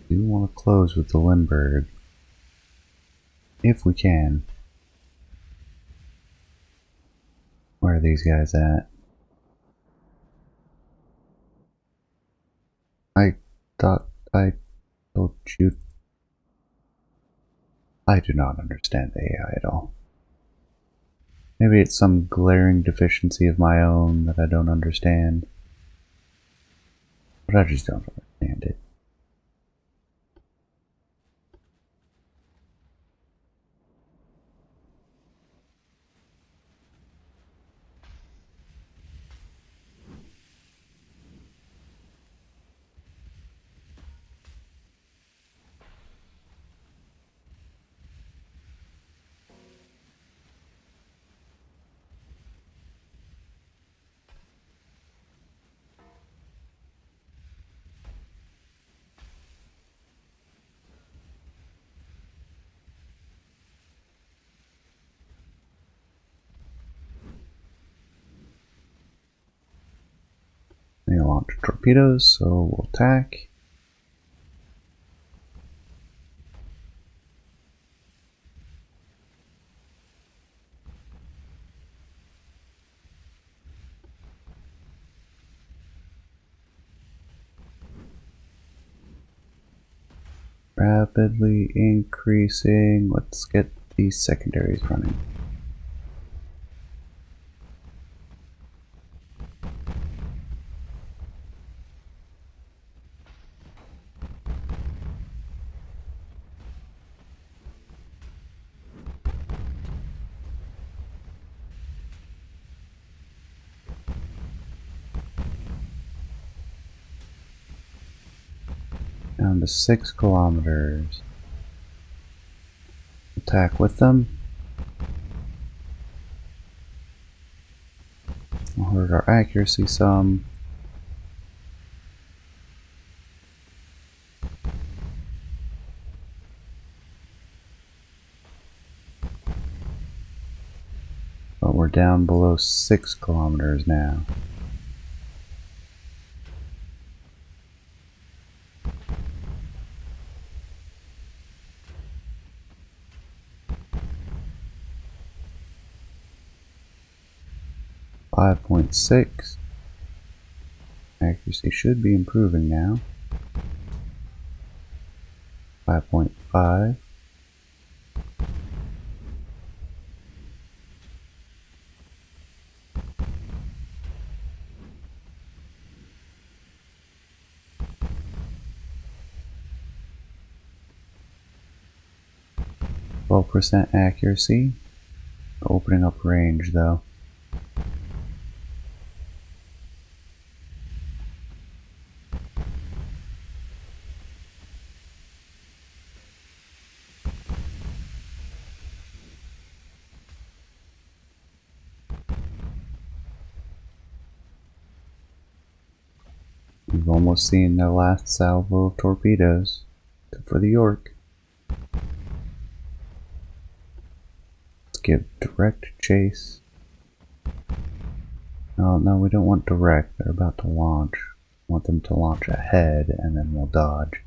We do want to close with the Limburg, if we can. Where are these guys at? I thought I told you. I do not understand the AI at all. Maybe it's some glaring deficiency of my own that I don't understand. But I just don't understand it. They launch torpedoes, so we'll attack. Rapidly increasing. Let's get these secondaries running. Down to 6 kilometers. Attack with them. We'll hurt our accuracy some. But we're down below 6 kilometers now. .6. Accuracy should be improving now. 5.5. %, accuracy. Opening up range though. We've almost seen the last salvo of torpedoes, except for the York. Let's give direct chase. Oh no, we don't want direct. They're about to launch. We want them to launch ahead and then we'll dodge.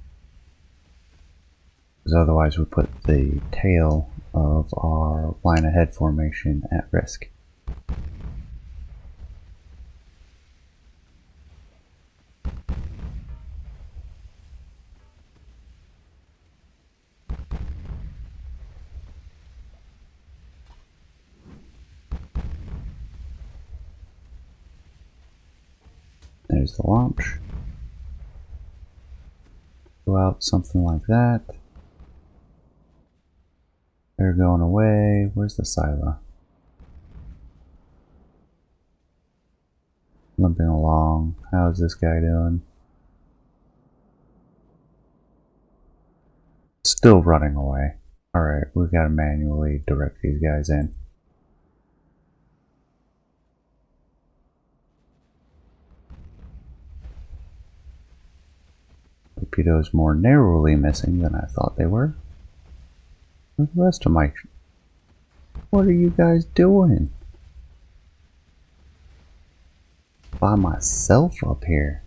Because otherwise we put the tail of our line ahead formation at risk. There's the launch. Go out something like that. They're going away. Where's the silo? Limping along. How's this guy doing? Still running away. Alright, we've got to manually direct these guys in. Torpedoes more narrowly missing than I thought they were. Where's the rest of my What are you guys doing? By myself up here.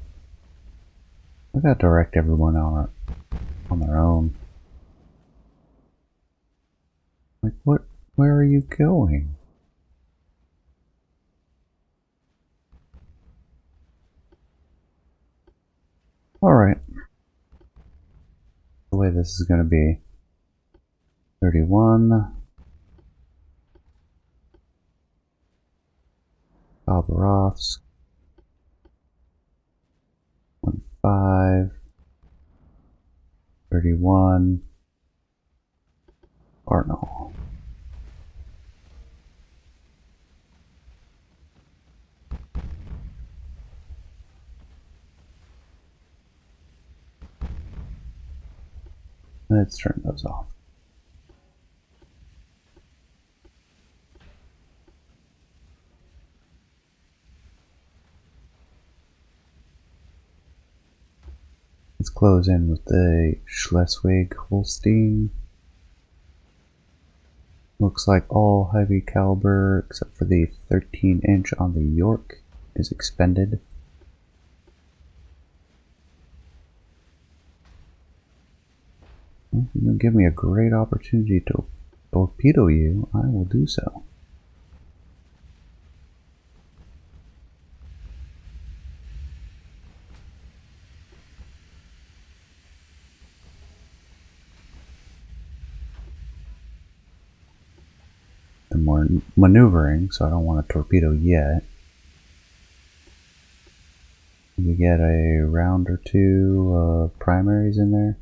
I gotta direct everyone on their own. Like, what? Where are you going? Alright. The way this is gonna be 31. Albaroths. 15. 31. Arnold. Let's turn those off. Let's close in with the Schleswig-Holstein. Looks like all heavy caliber except for the 13-inch on the York is expended. Well, if you give me a great opportunity to torpedo you, I will do so. And we're maneuvering, so I don't want to torpedo yet. We get a round or two of primaries in there.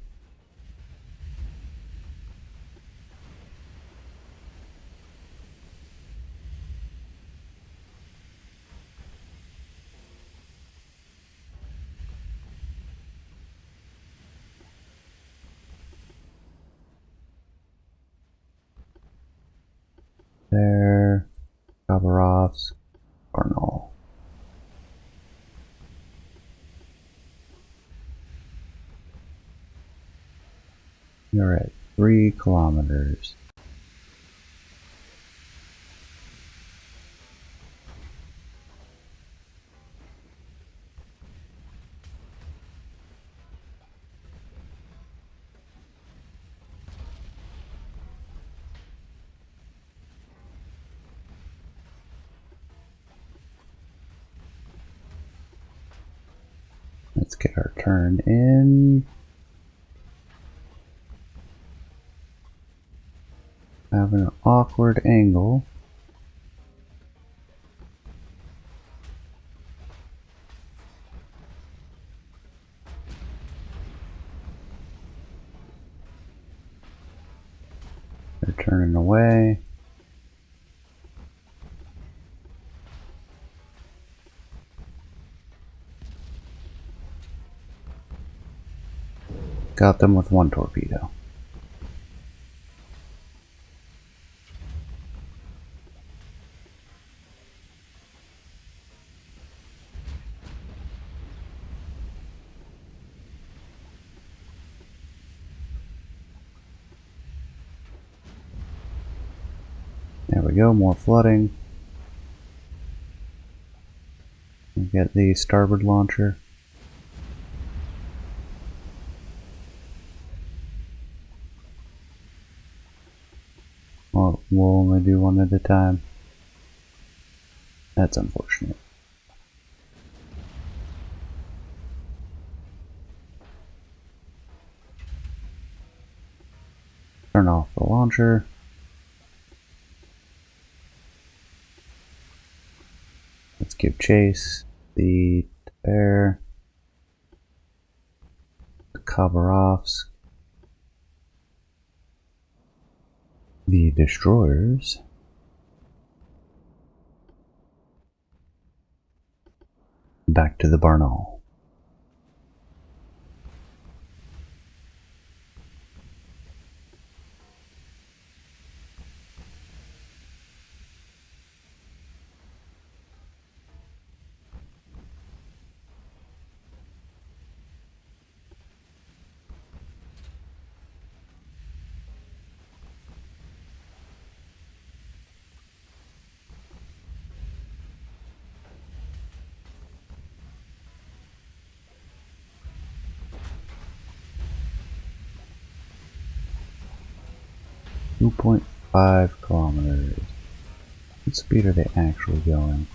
There, Khabarovsk, Arnold. You're at 3 kilometers. Let's get our turn in. Having an awkward angle. They're turning away. Got them with 1 torpedo. There we go, more flooding. We get the starboard launcher. Well, we'll only do 1 at a time. That's unfortunate. Turn off the launcher. Let's give chase. The Bear. The Khabarovsk. The destroyers. Back to the Barnaul. 2.5 kilometers. What speed are they actually going?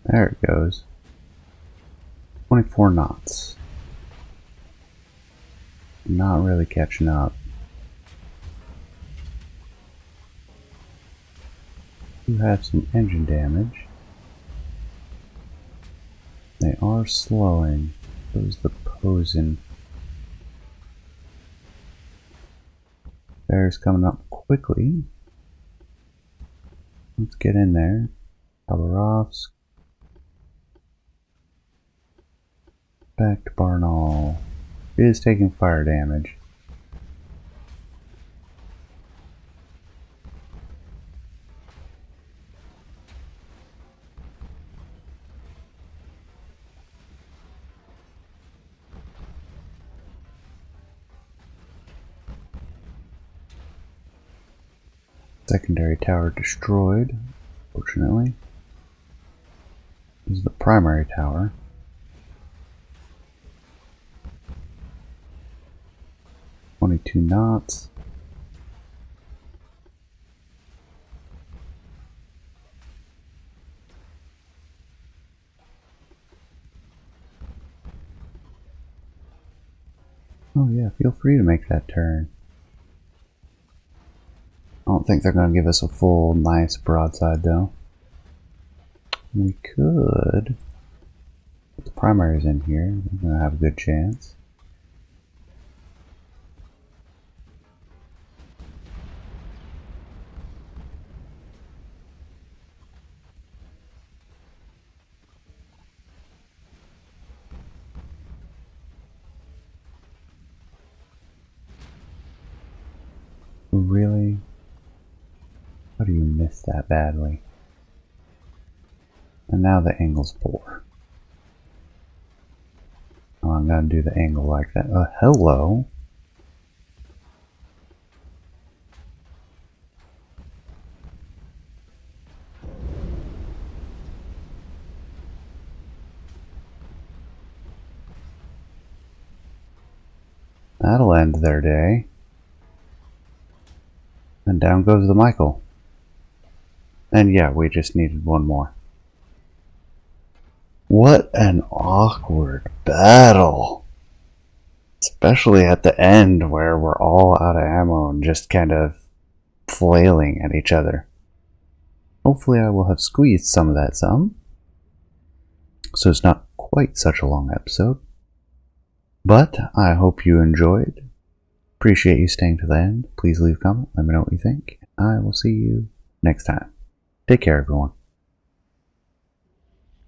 There it goes. 24 knots. Not really catching up. You have some engine damage. They are slowing. So is the Posen. Bear's coming up quickly. Let's get in there. Khabarovsk. Back to Barnaul. It is taking fire damage. Secondary tower destroyed, fortunately. This is the primary tower. .22 knots. Oh yeah, feel free to make that turn. I don't think they're going to give us a full nice broadside though. We could put the primaries in here. We're going to have a good chance. Really? How do you miss that badly? And now the angle's poor. Oh, I'm gonna do the angle like that. Hello? That'll end their day. And down goes the Michael. And yeah, we just needed one more. What an awkward battle. Especially at the end where we're all out of ammo and just kind of flailing at each other. Hopefully I will have squeezed some of that some. So it's not quite such a long episode. But I hope you enjoyed. Appreciate you staying to the end. Please leave a comment. Let me know what you think. I will see you next time. Take care, everyone.